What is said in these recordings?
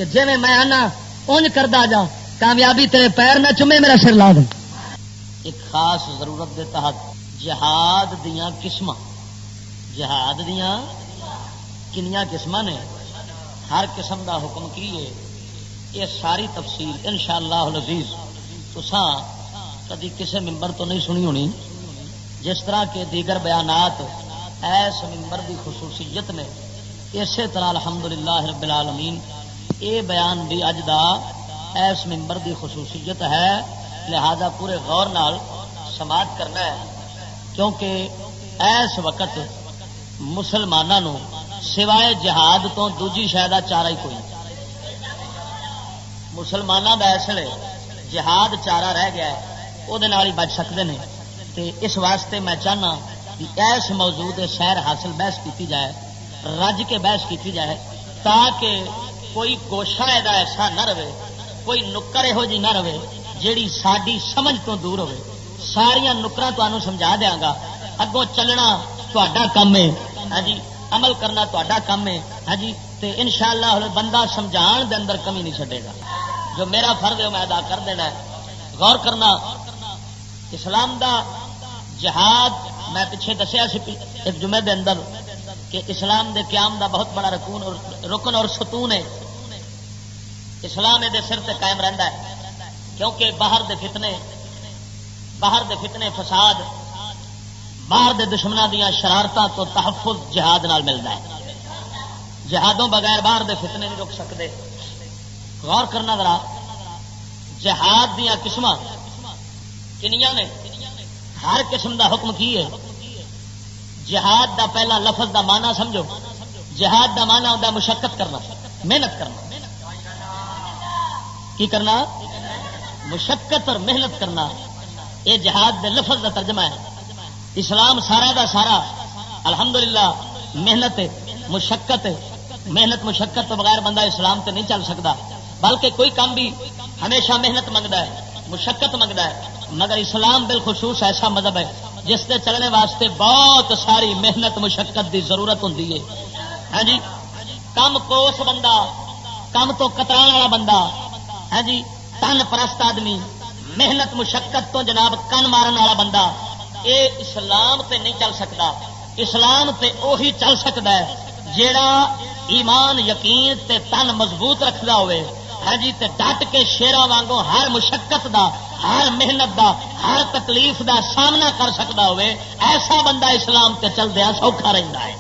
کہ جی میں آنا اونج کردا جا کامیابی تیرے پیر نہ چومے میرا سر لا دے. ایک خاص ضرورت دے تحت جہاد دیاں قسماں جہاد دیاں کنیاں قسماں نے ہر قسم دا حکم کی ہے یہ ساری تفصیل انشاءاللہ العزیز تساں کدی کسے ممبر تو نہیں سنی ہونی جس طرح کے دیگر بیانات ایس ممبر دی خصوصیت نے اسی طرح الحمدللہ رب العالمین یہ بیان بھی اج دا ایس ممبر دی خصوصیت ہے لہذا پورے غور نال سماعت کرنا ہے کیونکہ ایس وقت مسلمانوں سوائے جہاد تو دوجی شاید چارہ ہی کوئی مسلمانوں کا اس لیے جہاد چارہ رہ گیا ہے وہ بچ سکتے ہیں تے اس واسطے میں چاہنا کہ ایس موضوع شہر حاصل بحث کی جائے رج کے بحث کی جائے تاکہ کوئی گوشہ ایسا نہ رہے کوئی نکر یہو جی نہ رہے جیڑی ساری سمجھ تو دور ہوے ساریا نکراں تمہیں سمجھا دیا گا اگوں چلنا تا کام ہے ہاں جی عمل کرنا تا کام ہے ہاں جی تے انشاءاللہ بندہ سمجھان دے اندر کمی نہیں چھڈے گا جو میرا فرض ہے میں ادا کر دینا ہے. غور کرنا اسلام دا جہاد میں پیچھے دسیا سی ایک جمعے دے اندر کہ اسلام دے قیام دا بہت بڑا رکن اور ستون ہے. اسلام دے سر تے قائم رہندا ہے کیونکہ باہر دے فتنے فساد باہر دے دشمنوں دیاں شرارتاں تو تحفظ جہاد نال ملتا ہے. جہادوں بغیر باہر دے فتنے نہیں رک سکتے. غور کرنا ذرا جہاد دیاں قسماں کنیاں نے ہر قسم دا حکم کی ہے. جہاد دا پہلا لفظ دا معنی سمجھو جہاد دا معنی ہوتا مشقت کرنا محنت کرنا کی کرنا مشقت اور محنت کرنا یہ جہاد دے لفظ دا ترجمہ ہے. اسلام سارا دا سارا الحمدللہ محنت مشقت محنت مشقت تو بغیر بندہ اسلام تے نہیں چل سکتا بلکہ کوئی کام بھی ہمیشہ محنت منگتا ہے مشقت منگتا ہے. مگر اسلام بالخصوص ایسا مذہب ہے جس کے چلنے واسطے بہت ساری محنت مشقت دی ضرورت ہوتی ہے. ہاں جی کم کوس بندہ کم تو کتران والا بندہ ہاں جی تن پرست آدمی محنت مشقت تو جناب کن مارن والا بندہ اے اسلام تے نہیں چل سکتا. اسلام تے اوہی چل سکتا ہے جیڑا ایمان یقین تے تن مضبوط رکھدا ہوئے ہاں جی تے ڈٹ کے شیراں وانگو ہر مشقت دا ہر محنت دا ہر تکلیف دا سامنا کر سکتا ہوئے ایسا بندہ اسلام تے چلدیا سوکھا رہندا ہے.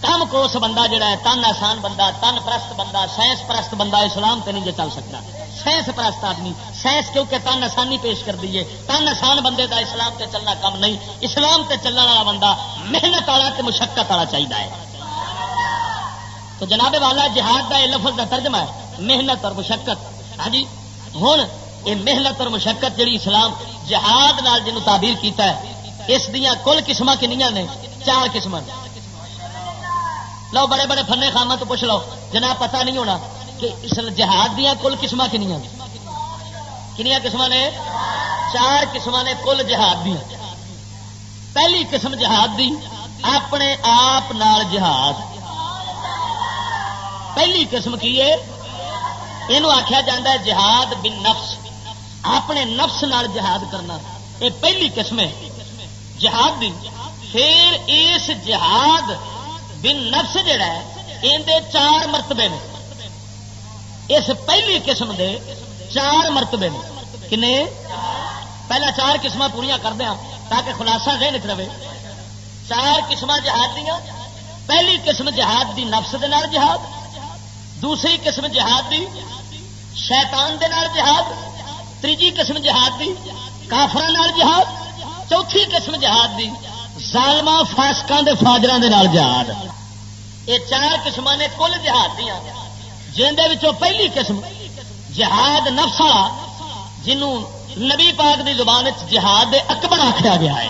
کم کوس بندہ جڑا ہے تن آسان بندہ تن پرست بندہ سائنس پرست بندہ اسلام تے نہیں جے چل سکتا. سائنس پرست آدمی سائنس کیونکہ تن آسانی پیش کر دیے تن آسان بندے دا اسلام تے چلنا کم نہیں. اسلام تے چلنے والا بندہ محنت والا تے مشقت والا چاہیے ہے. تو جناب والا جہاد دا یہ لفظ دا ترجمہ ہے محنت اور مشقت. ہاں جی ہوں یہ محنت اور مشقت جڑی اسلام جہاد نال جنوں تعبیر کیتا ہے اس دیاں کل قسماں کنیاں نے 4 قسم. لو بڑے بڑے فنے خامہ تو پوچھ لو جناب پتہ نہیں ہونا کہ اس جہاد دیا کل قسم کنیاں قسم نے 4 قسم نے کل جہاد دیا. پہلی قسم جہاد دی اپنے آپ نال جہاد. پہلی قسم کی ہے یہ آخیا جاتا ہے جہاد بن نفس اپنے نفس نال جہاد کرنا. یہ پہلی قسم ہے جہاد دی. پھر اس جہاد بن نفس جڑا ہے اندے 4 مرتبے نے. اس پہلی قسم دے 4 مرتبے نے. کنے پہلا 4 قسم پوریا کر دیا تاکہ خلاصہ ذہن وچ رہے. 4 قسم جہاد دیا. پہلی قسم جہاد دی نفس دے نال جہاد. دوسری قسم جہاد دی شیطان دے نال جہاد. تیجی قسم جہاد دی کافراں نال جہاد. چوتھی قسم جہاد دی ظالماں فاسقاں دے فاجراں دے نال جہاد. یہ 4 قسم نے کل جہاد دیا جن دے وچوں پہلی قسم جہاد نفس والا جنوں نبی پاک دی زبان جہاد اکبر آخیا گیا ہے.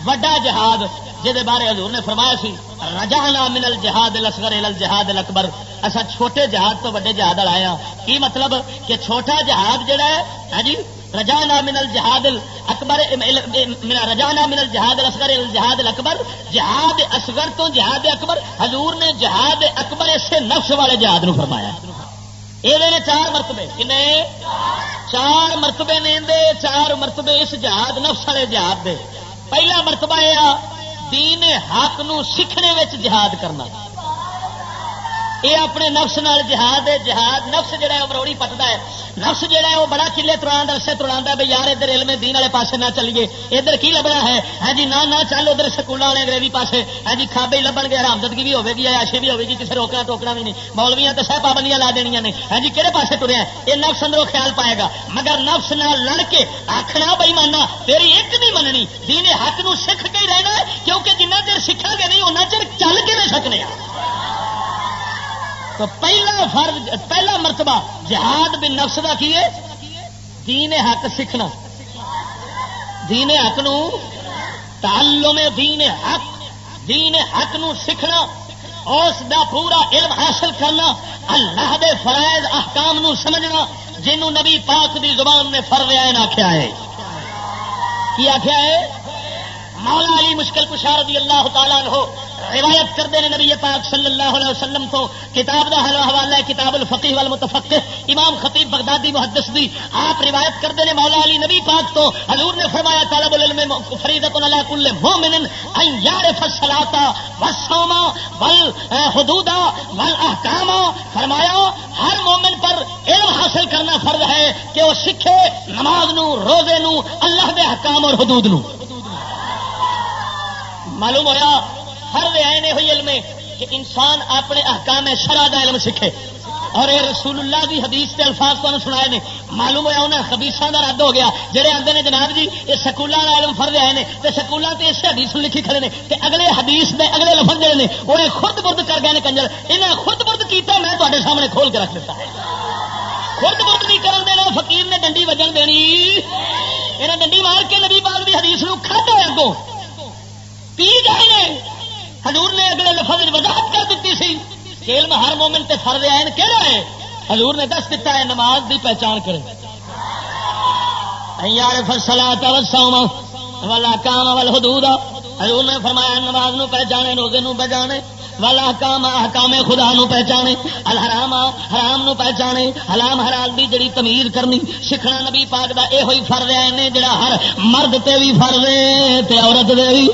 وڈا جہاد جہدے بارے حضور نے فرمایا سی رجعنا من الجہاد الاصغر الى الجہاد الاکبر. اسا چھوٹے جہاد تو وڈے جہاد آیا. کی مطلب کہ چھوٹا جہاد جڑا ہے ہاں جی رجانا من الجہاد الاکبر رجانا من الجہاد الاصغر الجہاد الاکبر، جہاد اصغر تو جہاد اکبر، حضور نے جہاد اکبر اسے نفس والے جہاد نو فرمایا. یہ 4 مرتبے کنے 4 مرتبے نے دے 4 مرتبے اس جہاد نفس والے جہاد دے. پہلا مرتبہ یہ دین حق نو سیکھنے وچ جہاد کرنا، یہ اپنے نفس نال جہاد ہے. جہاد نفس جڑا ہے مروڑی پٹدا ہے، نفس جڑا ہے وہ بڑا کلے تران رسے تراندا ہے یار ادھر علم دین والے پاسے نہ چلیے، ادھر کی لبنا ہے ہاں جی نہ چل ادھر سکولوں والے انگریزی پاسے ہاں جی کھابے ہی لبن گے، حرامزدگی بھی ہوے گی عیاشی بھی ہوے گی، کسی روکنا ٹوکنا بھی نہیں، مولویاں تو سہ پابندیاں لا دینیاں نے ہاں جی کہڑے پاسے ٹریا یہ نفس اندروں خیال پائے گا. مگر نفس نال لڑ کے آخنا بئی مانا تیری ایک نہیں مننی، دین حق نو سکھ کے ہی رہنا ہے، کیونکہ جنہ چر سکھا گے نہیں اُنہ چر چل کے نہیں سکنے. تو پہلا فرض پہلا مرتبہ جہاد بن نفس کا کی ہے دین حق سیکھنا، دین حق نو تعلم دین حق نو سیکھنا، اس دا پورا علم حاصل کرنا، اللہ دے فرائض احکام نو سمجھنا جنہوں نبی پاک دی زبان نے فرض عین آخیا ہے. کی آخیا ہے؟ مولا علی مشکل کشا رضی اللہ تعالیٰ عنہ روایت کرتے ہیں نبی پاک صلی اللہ علیہ وسلم تو، کتاب دا حوالہ ہے کتاب الفقہ والمتفقہ، امام خطیب بغدادی محدث دی آپ روایت کرتے ہیں مولا علی نبی پاک تو حضور نے فرمایا طالب العلم فریضۃ علی کل مومن ان یعرف الصلاۃ والصوم والحدود والاحکام، فرمایا ہر مومن پر علم حاصل کرنا فرض ہے کہ وہ سیکھے نماز نو، روزے نو، اللہ دے احکام اور حدود نو. معلوم ہوا فرض عین ہوئی علم کہ انسان اپنے احکام شرع دا علم سیکھے، اور یہ رسول اللہ کی حدیث کے الفاظ کو سنائے نے. معلوم ہوا انہیں خبیثاں دا رد ہو گیا جڑے آتے ہیں جناب جی یہ سکولوں کا علم فرض آئے ہیں تو سکولوں سے اس حدیث لکھی کھڑے نے تے اگلے حدیث دے اگلے لفظ جڑے نے وہ خرد برد کر گئے کنجر، انہیں خرد برد کیتا میں تے سامنے کھول کے رکھ دیتا ہے. خرد برد نہیں کرن دینا، فقیر نے ڈنڈی وجن دینی، انہیں ڈنڈی مار کے نبی پاک دی حدیث نو کھادا اگوں پی گئے. حضور نے اگلے لفظ وضاحت کر دیتی سی کہ علم ہر مومن تے فرض عین کہڑا ہے. حضور نے دس دیتا ہے نماز دی پہچان کرے، یعرف الصلاۃ والصوم والاحکام والحدود. حضور نے فرمایا نماز نو پہچانے، روزے نو پہچانے، والاحکام احکام خدا نو پہچانے، الحرام حرام نو پہچانے، حلال حلال دی جڑی تمیز کرنی سیکھنا نبی پاک دا اے ہوئی فرض عین جڑا ہر مرد تے بھی فرض ہے تے عورت دے بھی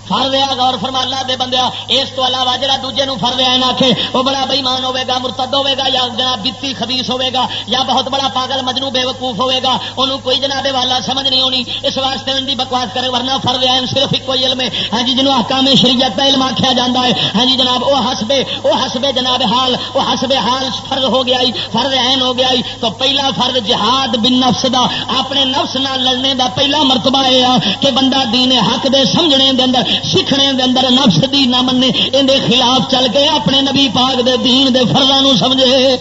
فرض ہے. غور فرما اللہ دے بندیا، اس تو علاوہ جڑا دوجے نو فرض عین آکھے وہ بڑا بے ایمان ہوے گا، مرتد ہوے گا، یا جناب بتی خبیث ہوے گا، یا بہت بڑا پاگل مجنوں بے وقوف ہوے گا، انہوں کوئی جناب والا سمجھ نہیں ہونی. اس واسطے ان دی بکواس کرے، ورنہ فرض عین صرف ایک کوئی علم ہے ہاں جی جنوں احکام شریعت دا علم آکھیا جاندا ہے ہاں جی جناب وہ حسب جناب حال وہ حسب حال فرض ہو گیا فرض عین ہو گیا. تو پہلا فرض جہاد بن نفس دا، اپنے نفس نال لڑنے دا پہلا مرتبہ یہ کہ بندہ دین حق دے سمجھنے دے اندر سیکھنے دے اندر نفس دی نہ مننے، ان دے خلاف چل کے اپنے نبی پاک دے دین دے فرضاں نو سمجھے.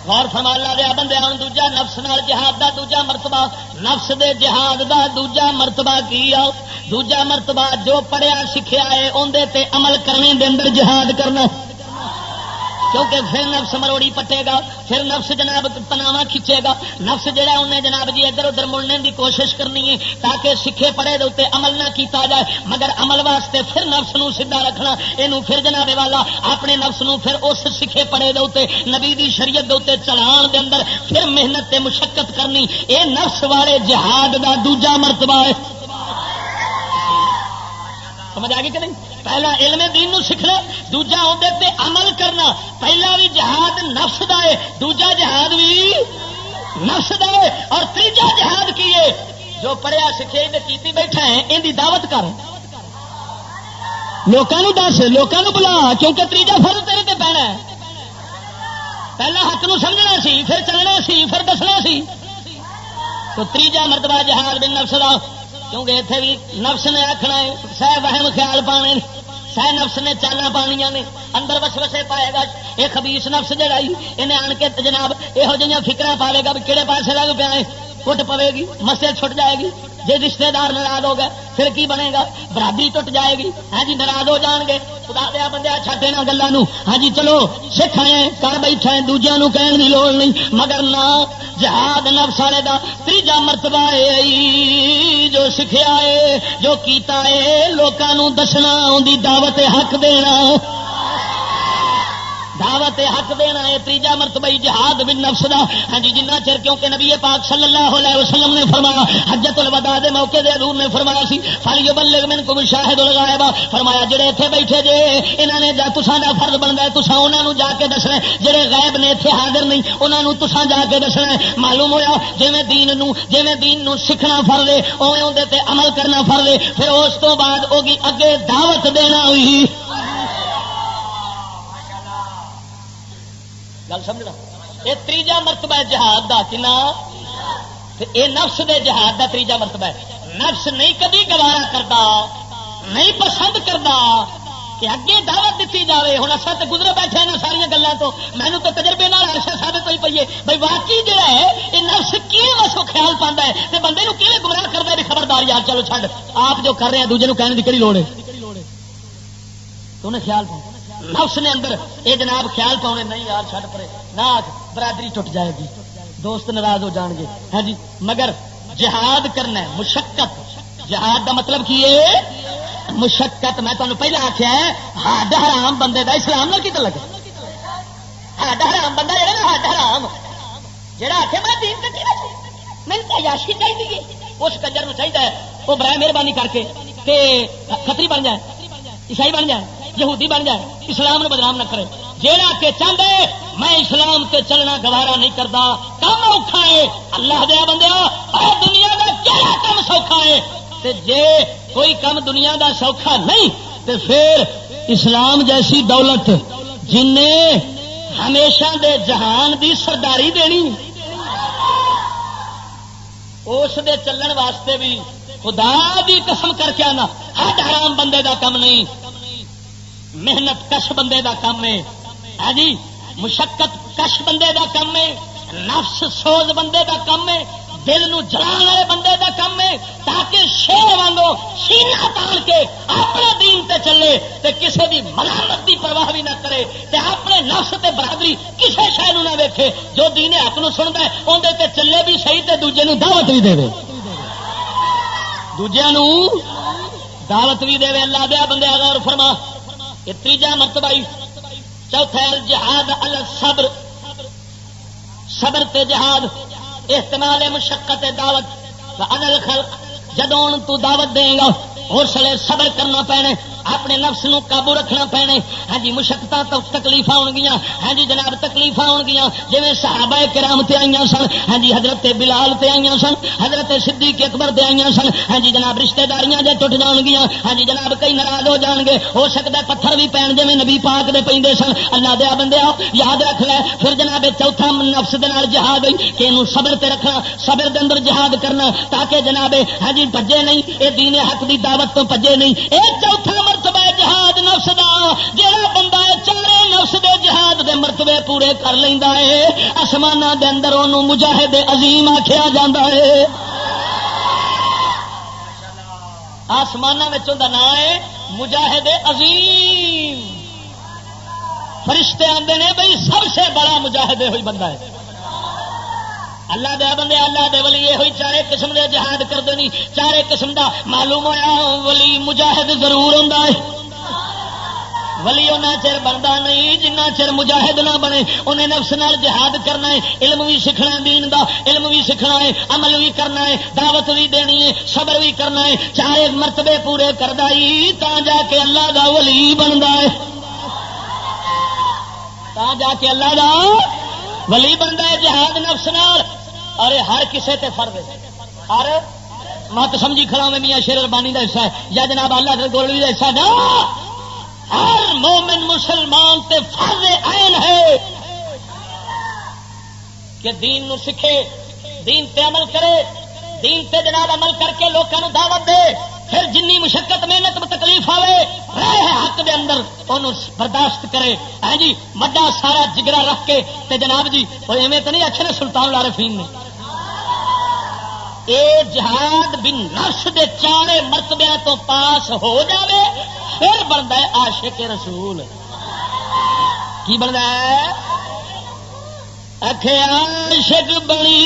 غور فرما اللہ دیا بندے ہوں دوجا نفس نال جہاد دا دوجا مرتبہ، نفس دے جہاد دا دوجا مرتبہ کی آؤ، دوجا مرتبہ جو پڑھیا سکھیا ہے اندر تے عمل کرنے دے اندر جہاد کرنا، کیونکہ پھر نفس مروڑی پٹے گا، پھر نفس جناب پناواں کھچے گا، نفس جڑا انہیں جناب جی ادھر ادھر مڑنے دی کوشش کرنی ہے تاکہ سکھے پڑے دے عمل نہ کیتا جائے. مگر عمل واسطے پھر نفس نو سیدھا رکھنا، اینو پھر جناب والا اپنے نفس نو پھر اس سکھے پڑے دے نبی دی شریعت دے چلان دے اندر پھر محنت تے مشقت کرنی، اے نفس والے جہاد دا دوجا مرتبہ ہے. سمجھ آ گئی کہ نہیں؟ پہلا علم دین نو سیکھنا، دوجا اندر تے عمل کرنا. پہلا بھی جہاد نفس دا ہے، دوجا جہاد بھی نفس دا ہے، اور تیجا جہاد کی ہے جو پڑھیا سکھے کیتی بیٹھا ہے ان دی دعوت کر، لوکاں دس، لوکاں بلا، کیونکہ تیجا فرض تیرے تے پینا ہے. پہلا حق نو سمجھنا سی، پھر چلنا سی، پھر دسنا سی. تو تیجا مرتبہ جہاد بن نفس دا، کیونکہ اتنے بھی نفس نے آخنا ہے سہ وہم خیال پانے، سہ نفس نے چالاں پانیاں نے اندر وسوسے پائے گا. یہ خبیث نفس جڑا انہیں آن کے جناب یہو جہاں فکر پاوے گا بھی کہڑے پاسے لگ پیا ہے, ٹوٹ پوے گی, مسجد چھٹ جائے گی. جی رشتے دار ناراض ہو گئے پھر کی بنے گا؟ برادری ٹوٹ جائے گی. ہاں جی ناراض ہو جان گے. خدا دیا بندہ چھڈ دینا گلوں. ہاں جی چلو سکھ آئے کر بیٹھے دوجیاں نو کہن دی لوڑ نہیں, مگر نہ جہاد نفس والے دا تیجا مرتبہ ہے جو سکھیا ہے جو کیتا ہے لوکاں نو دسنا اون دعوت حق دینا. دعوت حق دینا ہے تیجا مرتبہ جہاد بالنفس دا. ہاں جی جنہ چر کیونکہ نبی پاک صلی اللہ علیہ وسلم نے فرمایا حجۃ الوداع دے موقع دے حضور نے فرمایا سی فلیبلغ منکم الشاہد الغائب, فرمایا جڑے ایتھے بیٹھے جے انہاں نے جا تساں دا فرض بندا ہے تساں انہاں نو جا کے دسنا, جڑے غائب نے ایتھے حاضر نہیں انہاں نو تساں جا کے دسنا. معلوم ہویا جویں دین نو سیکھنا فرض ہے اوویں اون دے تے عمل کرنا فرض ہے. پھر اس تو بعد ہوگی اگے دعوت دینا ہوئی. گل سمجھنا یہ تیجا مرتبہ جہاد دا کنا یہ نفس دے جہاد دا تیجا مرتبہ ہے. نفس نہیں کبھی گوارا کرتا نہیں پسند کرتا کہ اگے دعوت دیتی جائے. ہوں اصل تو گزرے بیٹھے ہیں ساریا گلوں تو مینو تو تجربے ایسا ثابت ہوئی پی ہے بھائی واقعی جہا ہے یہ نفس کی وسو خیال پاتا ہے تو بندے کی گمراہ کرتا ہے بھی خبردار یار چلو چھڈ آپ جو کر رہے ہیں دوجے کہنے کی کہڑی لوڑ ہے تو انہیں خیال پاؤ. نفس نے اندر یہ جناب خیال پاؤنے نہیں یار چھڈ پڑے نہ برادری ٹوٹ جائے گی دوست ناراض ہو جان گے. ہاں جی مگر جہاد کرنا ہے مشقت. جہاد دا مطلب کی ہے مشقت. میں تمہیں پہلے آخیا ہے ہڈ حرام بندے دا اسلام نال کی تعلق ہے. ہڈ حرام بندہ جہاں نا ہڈ حرام جہاں آخے میں دین تے میری عیاشی چاہیے اس کنجر چاہیے وہ برائے مہربانی کر کے کھتری بن جائے عیسائی بن جائے یہودی بن جائے اسلام نو بدنام نہ کرے. جیڑا کہ چاہتے میں اسلام تے چلنا گوارا نہیں کرتا کم اوکھا ہے. اللہ دیا بندیا دنیا کا کہڑا کم سوکھا ہے تے جے کوئی کم دنیا دا سوکھا نہیں تے پھر اسلام جیسی دولت جن نے ہمیشہ دے جہان دی سرداری دینی اس دے چلن واسطے بھی خدا دی قسم کر کے آنا ہڈ حرام بندے دا کم نہیں. محنت کش بندے دا کم ہے. ہاں جی مشقت کش بندے دا کم ہے. نفس سوز بندے دا کم ہے. دل نو جلان والے بندے دا کم ہے تاکہ شیر وانگو سینہ تان کے اپنے دین تے چلے تے کسے دی ملامت دی پرواہ بھی نہ کرے تے اپنے نفس تے برادری کسے شے نو نہ ویکھے. جو دین حق نو سندا ہے اون دے تے چلے بھی صحیح تے دوجے نو دعوت بھی دے دوجے نو دعوت بھی دے. اللہ دیا بندے غور فرما یہ تیجا مرتبہ. چوتھا الجہاد علی الصبر. صبر تے جہاد احتمال مشقت دعوت وعن الخلق. جدوں تو دعوت دے گا اس لیے صبر کرنا پینے اپنے نفس نو قابو رکھنا پینے. ہاں جی مشقتاں تو تکلیف ہون گیاں. ہاں جی جناب تکلیف ہون گیاں جویں صحابہ کرام تے آئیاں سن. ہاں جی حضرت بلال تے آئیاں سن حضرت صدیق اکبر تے آئیاں سن. ہاں جی جناب رشتہ داریاں جے ٹوٹ جان گیاں. ہاں جی جناب کئی ناراض ہو جان گے ہو سکتا ہے پتھر بھی پین جویں نبی پاک دے پیندے سن. اللہ دیا بندیا یاد رکھ لے. پھر جناب چوتھا نفس دے نال جہاد ہوئی کہ اینوں صبر تے رکھنا صبر دے اندر جہاد کرنا تاکہ جناب ہاں جی بھجے نہیں اے دین حق دی دعوت تو بھجے نہیں. اے چوتھا مرتبہ جہاد نفس دا. جہاں بندہ چلے نفس دے جہاد دے مرتبے پورے کر لیندا ہے آسماناں دے اندر اونوں مجاہد عظیم آکھیا جاندا ہے. آسماناں وچ اوندا نام ہے مجاہد عظیم. فرشتے آندے نے بھئی سب سے بڑا مجاہد ہوئی بندہ ہے. اللہ دے بندے اللہ دے ولی یہ ہوئی چارے قسم دے جہاد کردے نہیں. چارے قسم دا معلوم ہویا ولی مجاہد ضرور ہوندا ہے. ولی اُنہ چر بنتا نہیں جنہ چر مجاہد نہ بنے. انہیں نفس نال جہاد کرنا ہے علم بھی سیکھنا دین دا علم بھی سیکھنا ہے عمل بھی کرنا ہے دعوت بھی دینی ہے صبر بھی کرنا ہے. چارے مرتبے پورے کردا ہی تا جا کے اللہ دا ولی بندا ہے. تا جا کے اللہ دا ولی بندا ہے جہاد نفس نال. اور ہر کسے تے فرض ہے. ہر مت سمجھی کھڑا میں میاں شیر ربانی دا حصہ ہے یا جناب اللہ دے گولوی دا حصہ نہ. ہر مومن مسلمان تے فرض عین ہے کہ دین نو سکھے دین تے عمل کرے دین تے جناب عمل کر کے لوگوں کو دعوت دے پھر جنی مشقت محنت میں تکلیف آئے رہے حق دے اندر انہوں برداشت کرے. ہاں جی وڈا سارا جگرا رکھ کے تے جناب جی وہ ایویں تو نہیں آخے نا سلطان العارفین نے اے جہاد بن نفس دے چارے مرتبے تو پاس ہو جاوے پھر بنتا ہے عاشق رسول. کی بنتا ہے اکھے عاشق بنی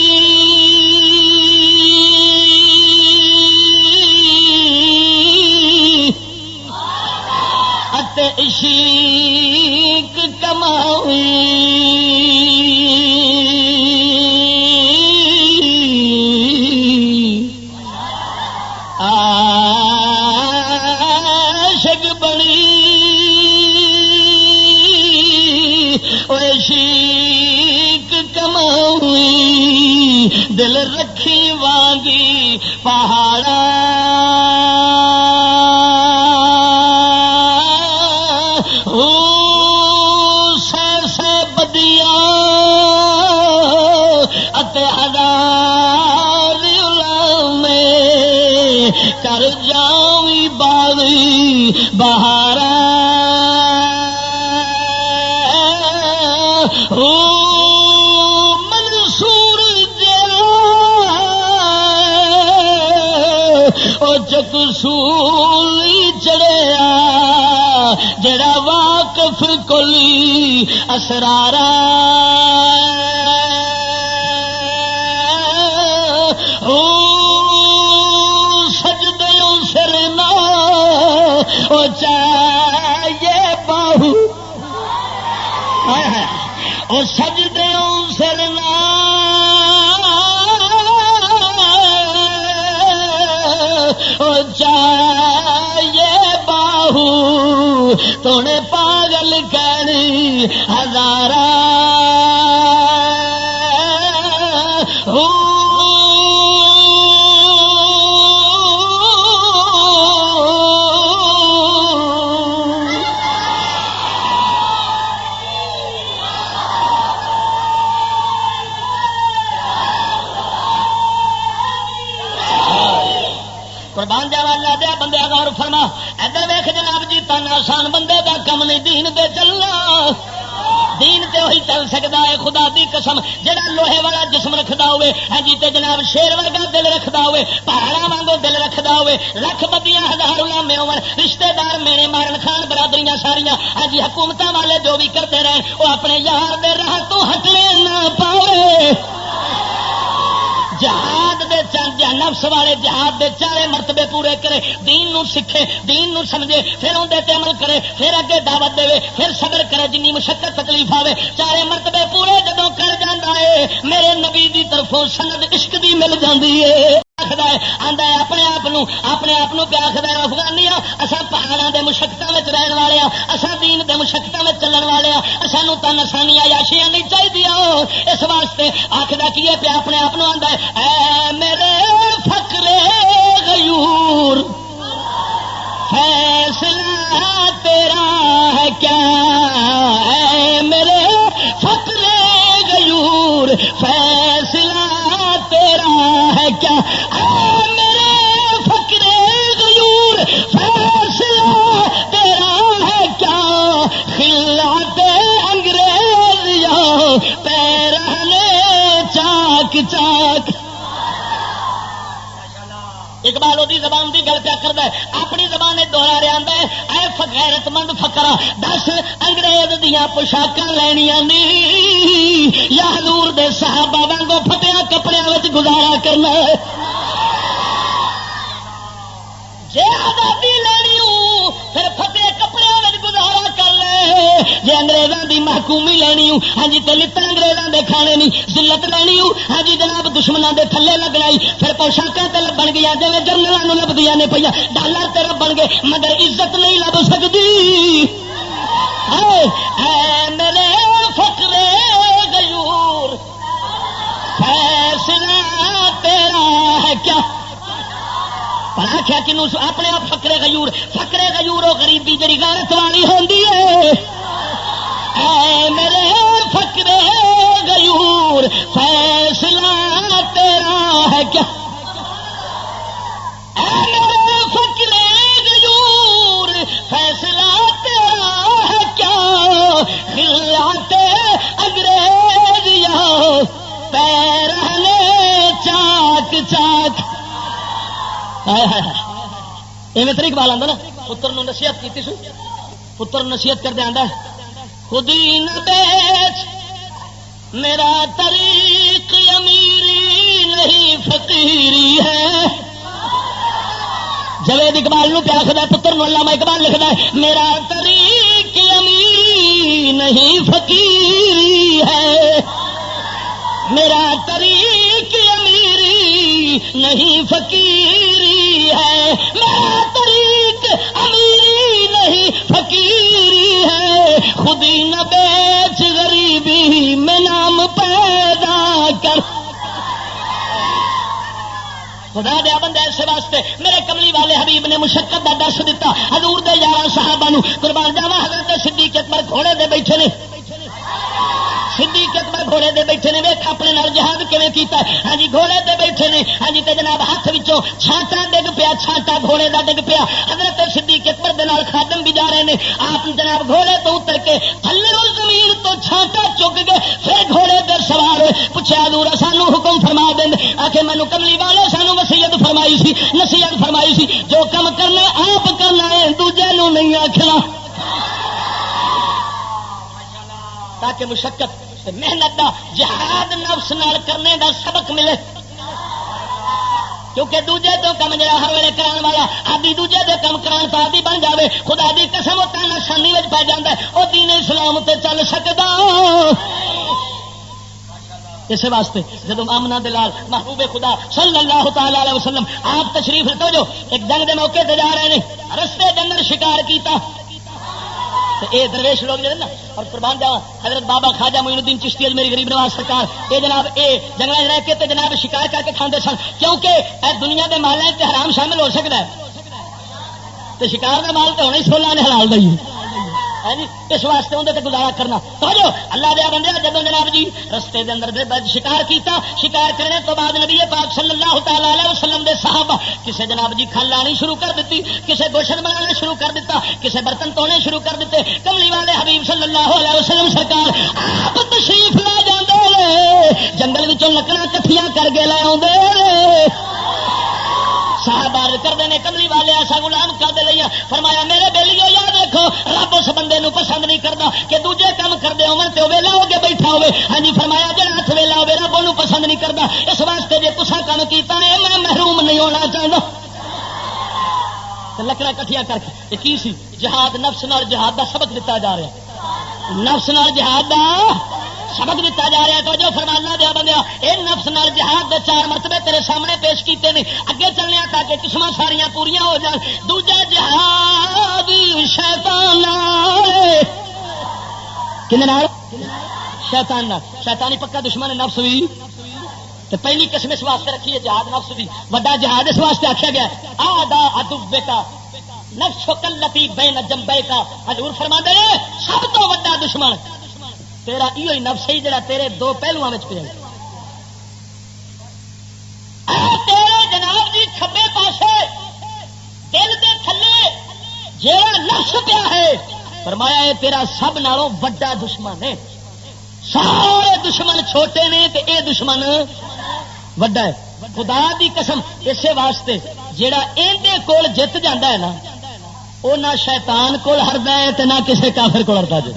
عشق کمائی عاشق بنی اور عشق کمائی دل رکھی وانگی پہاڑا کر جاوی باغی بہارا منصور او چک سولی چڑھیا جڑا واقف کلی اسرارا چاہیے باہو اور سجدوں سرنا اور چاہیے باہو تونے پاگل کرنی ہزارہ قربان جاوا اللہ دیا بندے غور فرما ادھر ویکھ جناب جی تن آسان بندے دا کم نہیں دین تے چلنا دین تے وہی چل سکتا ہے خدا دی قسم جڑا لوہے والا جسم رکھدا ہوئے ہاں جی تے جناب شیر ورگا دل رکھدا ہوئے پہاڑاں وانگو دل رکھدا ہوئے لکھ بدیاں ہزار علماء ہون رشتہ دار میرے مارن خان برادریاں ساریاں ہاں جی حکومتاں والے جو بھی کرتے رہے وہ اپنے یار دے راہ تو ہٹنے نہ پاوے. جہاد دے نفس والے جہاد دے چارے مرتبے پورے کرے دین نو سکھے دین نو سمجھے پھر اندر تے عمل کرے پھر اگے دعوت دے پھر صبر کرے جنی مشقت تکلیف آوے چارے مرتبے پورے جدوں کر جاندا ہے میرے نبی دی طرفوں سند عشق دی مل جاندی ہے. آندا ہے اپنے آپ پیا آخر افغانیاں اساں پہاڑاں دے مشقتاں وچ رہن والے ہاں اساں دین دے مشقتاں وچ چلن والے ہاں اسانوں تاں نسانیاں عیاشیاں نہیں چاہیدیاں اس واسطے آکھدا کی ہے پیا اپنے آپ آندا ہے اے میرے فقر غیور فیصلہ تیرا ہے کیا اے میرے فقر غیور فیصلہ تیرا ہے کیا میرے فقر غیور فیصلہ تیرا ہے کیا خلعت انگریزیوں پیرہنے چاک چاک. اقبال دی زبان دی گل پیا کرتا ہے اپنی زبان دوہرا رہا ہے اے غیرت مند فقرا دس انگریز دیاں پوشاکاں لینیاں نی یا حضور دے صحابہ وانگو پھٹیا کپڑے وچ گزارا کرنا ہے. جے آزادی لینی پھر پھٹے کپڑے وچ گزارا کر لے جے انگریزاں دی محکومی لینی ہاں جی تے لتاں انگریزاں دے کھانے نہیں ذلت لینی ہاں جی جناب دشمناں دے تھلے لگنا پھر پوشاکاں تے لبن گیا جی جرنلاں نوں لبدیاں نے پیا ڈالر تے لبن گے مگر عزت نہیں لب سکدی. اے میرے فقر غیور فیصلہ تیرا ہے کیا پڑھا کیا کنوں اپنے آپ فقر غیور و غریبی جڑی غیرت والی ہوندی ہے. اے میرے فقر غیور فیصلہ تیرا ہے کیا اے میرے فقر فیصلہ تیرا ہے کیا خلعت انگریز یا پیرہنے چاک چاک. ایویں طریق بال آتا نا پتر نو نصیحت کی سو پتر نصیحت کر دیا خودی نہ بیچ میرا طریق امیری نہیں فقیری ہے. جوید اقبال نو پیا خدا پتر نو علامہ اقبال لکھدا ہے میرا طریق امیری نہیں فقیری ہے. میرا طریق امیری نہیں فقیری ہے. میرا طریق امیری نہیں فقیری ہے. خودی نہ بیچ غریبی میں نام پیدا کر. خدا دیا بندہ ایسے واسطے میرے کملی والے حبیب نے مشقت کا درس دیتا. حضور دے 11 صحابہ نو قربان جاوا حضرت صدیق اکبر گھوڑے دے بیٹھے نے صدیق اکبر گھوڑے دے بیٹھے نے ویکھ اپنے نال جہاد کیویں کیتا. ہاں جی گھوڑے دے بیٹھے نے ہاں جی تے جناب ہاتھ وچوں چھانٹا ڈگ پیا چھانٹا گھوڑے دا ڈگ پیا. حضرت صدیق اکبر دے نال خادم بھی جا رہے نے. آپ جناب گھوڑے تو اتر کے تھلے زمین تو چھانٹا چک گئے پھر گھوڑے تے سوار ہوئے. پوچھا حضور سانو حکم فرما دیں آکھے مینوں کملی والے سانو وصیت فرمائی سی نصیحت فرمائی سی جو کم کرنا آپ کرنا ہے دوجے نو نہیں آکھنا تاکہ مشقت محنت دا جہاد نفس نال کرنے دا سبق ملے. کیونکہ دوجے تو کم جڑا ہر ویلے کران والا آدھی دوجے دے کم کران تو آدھی بن جاوے خدا دی قسم وہ تانا شانی وچ پی جاندا ہے او دین اسلام تے چل سکدا. اس واسطے جدو آمنہ دلال محبوب خدا صلی اللہ تعالی علیہ وسلم آپ تشریف لے جو ایک جنگ دے موقع تے جا رہے ہیں رستے کے اندر شکار کیتا اے درویش لوگ جو نا اور قربان جاوا حضرت بابا خواجہ معین الدین چشتی میری غریب نواز سرکار اے جناب اے جنگل رہ کے تے جناب شکار کر کے کھاندے سن کیونکہ اے دنیا دے مالیں تے حرام شامل ہو سکتا ہے تے شکار دا مال تے ہونا ہی سولہ نے حلال دا ہی اس واسطے اندر تے گزارا کرنا. توجہ اللہ دیا بندے جدو جناب جی رستے دے اندر شکار کیتا شکار کرنے تو بعد نبی پاک صلی اللہ تعالی علیہ وسلم دے صحابہ کسے جناب جی کھل لانی شروع کر دیتی کسے گوشت بنانا شروع کر دیتا کسے برتن تونے شروع کر دیتے. کملی والے حبیب صلی اللہ علیہ وسلم سرکار آپ تشریف لے جاندے جنگل وچوں لکڑاں کٹھیاں کر کے لے آوندے صحابہ کرتے ہیں کملی والے ایسا غلام کر دے لیا فرمایا میرے بیلیو یاد رکھو رب اس بندے نو پسند نہیں کرتا کہ دوجے کام کرتے ہو ویلا ہو کے بیٹھا ہوئے. ہاں جی فرمایا جڑا ہاتھ ویلا ہوے رب انہوں پسند نہیں کرتا. اس واسطے جی تسا کام کیتا ہے میں محروم نہیں ہونا چاہتا. لکڑا کٹھیاں کر کے کی سی جہاد نفس نال جہاد دا سبق دتا جا رہا نفس نال جہاد دا سبق دتا جا رہا. تو جو فرمانا دیا بندیا اے نفس نال جہاد دے 4 مرتبے تیرے سامنے پیش کیتے ہیں اگے چلنے تاکہ قسمہ ساریاں پوریاں ہو جان. دوجا جہاد شیطان شیطان شیطانی پکا دشمن نفس بھی تو پہلی قسم اس واسطے رکھی ہے جہاد نفس بھی وڈا جہاد اس واسطے آخیا گیا آدھا ادبے کا نفس کلتی بین جنبے کا. حضور فرما دے سب تو وڈا دشمن تیرا ایو ہی نفس ہی جڑا تیرے 2 پہلوؤں میں پیا تیرے جناب جی کھبے پاسے دل دے تھلے جیڑا نفس پیا ہے فرمایا ہے تیرا سب نالوں وڈا دشمن ہے. سارے دشمن چھوٹے نے تے اے دشمن وڈا ہے. خدا دی قسم اسے واسطے جیڑا اندے کول جت جاندا ہے نا وہ نہ شیطان کول ہردا ہے تے نہ کسے کافر کول ہردا جے.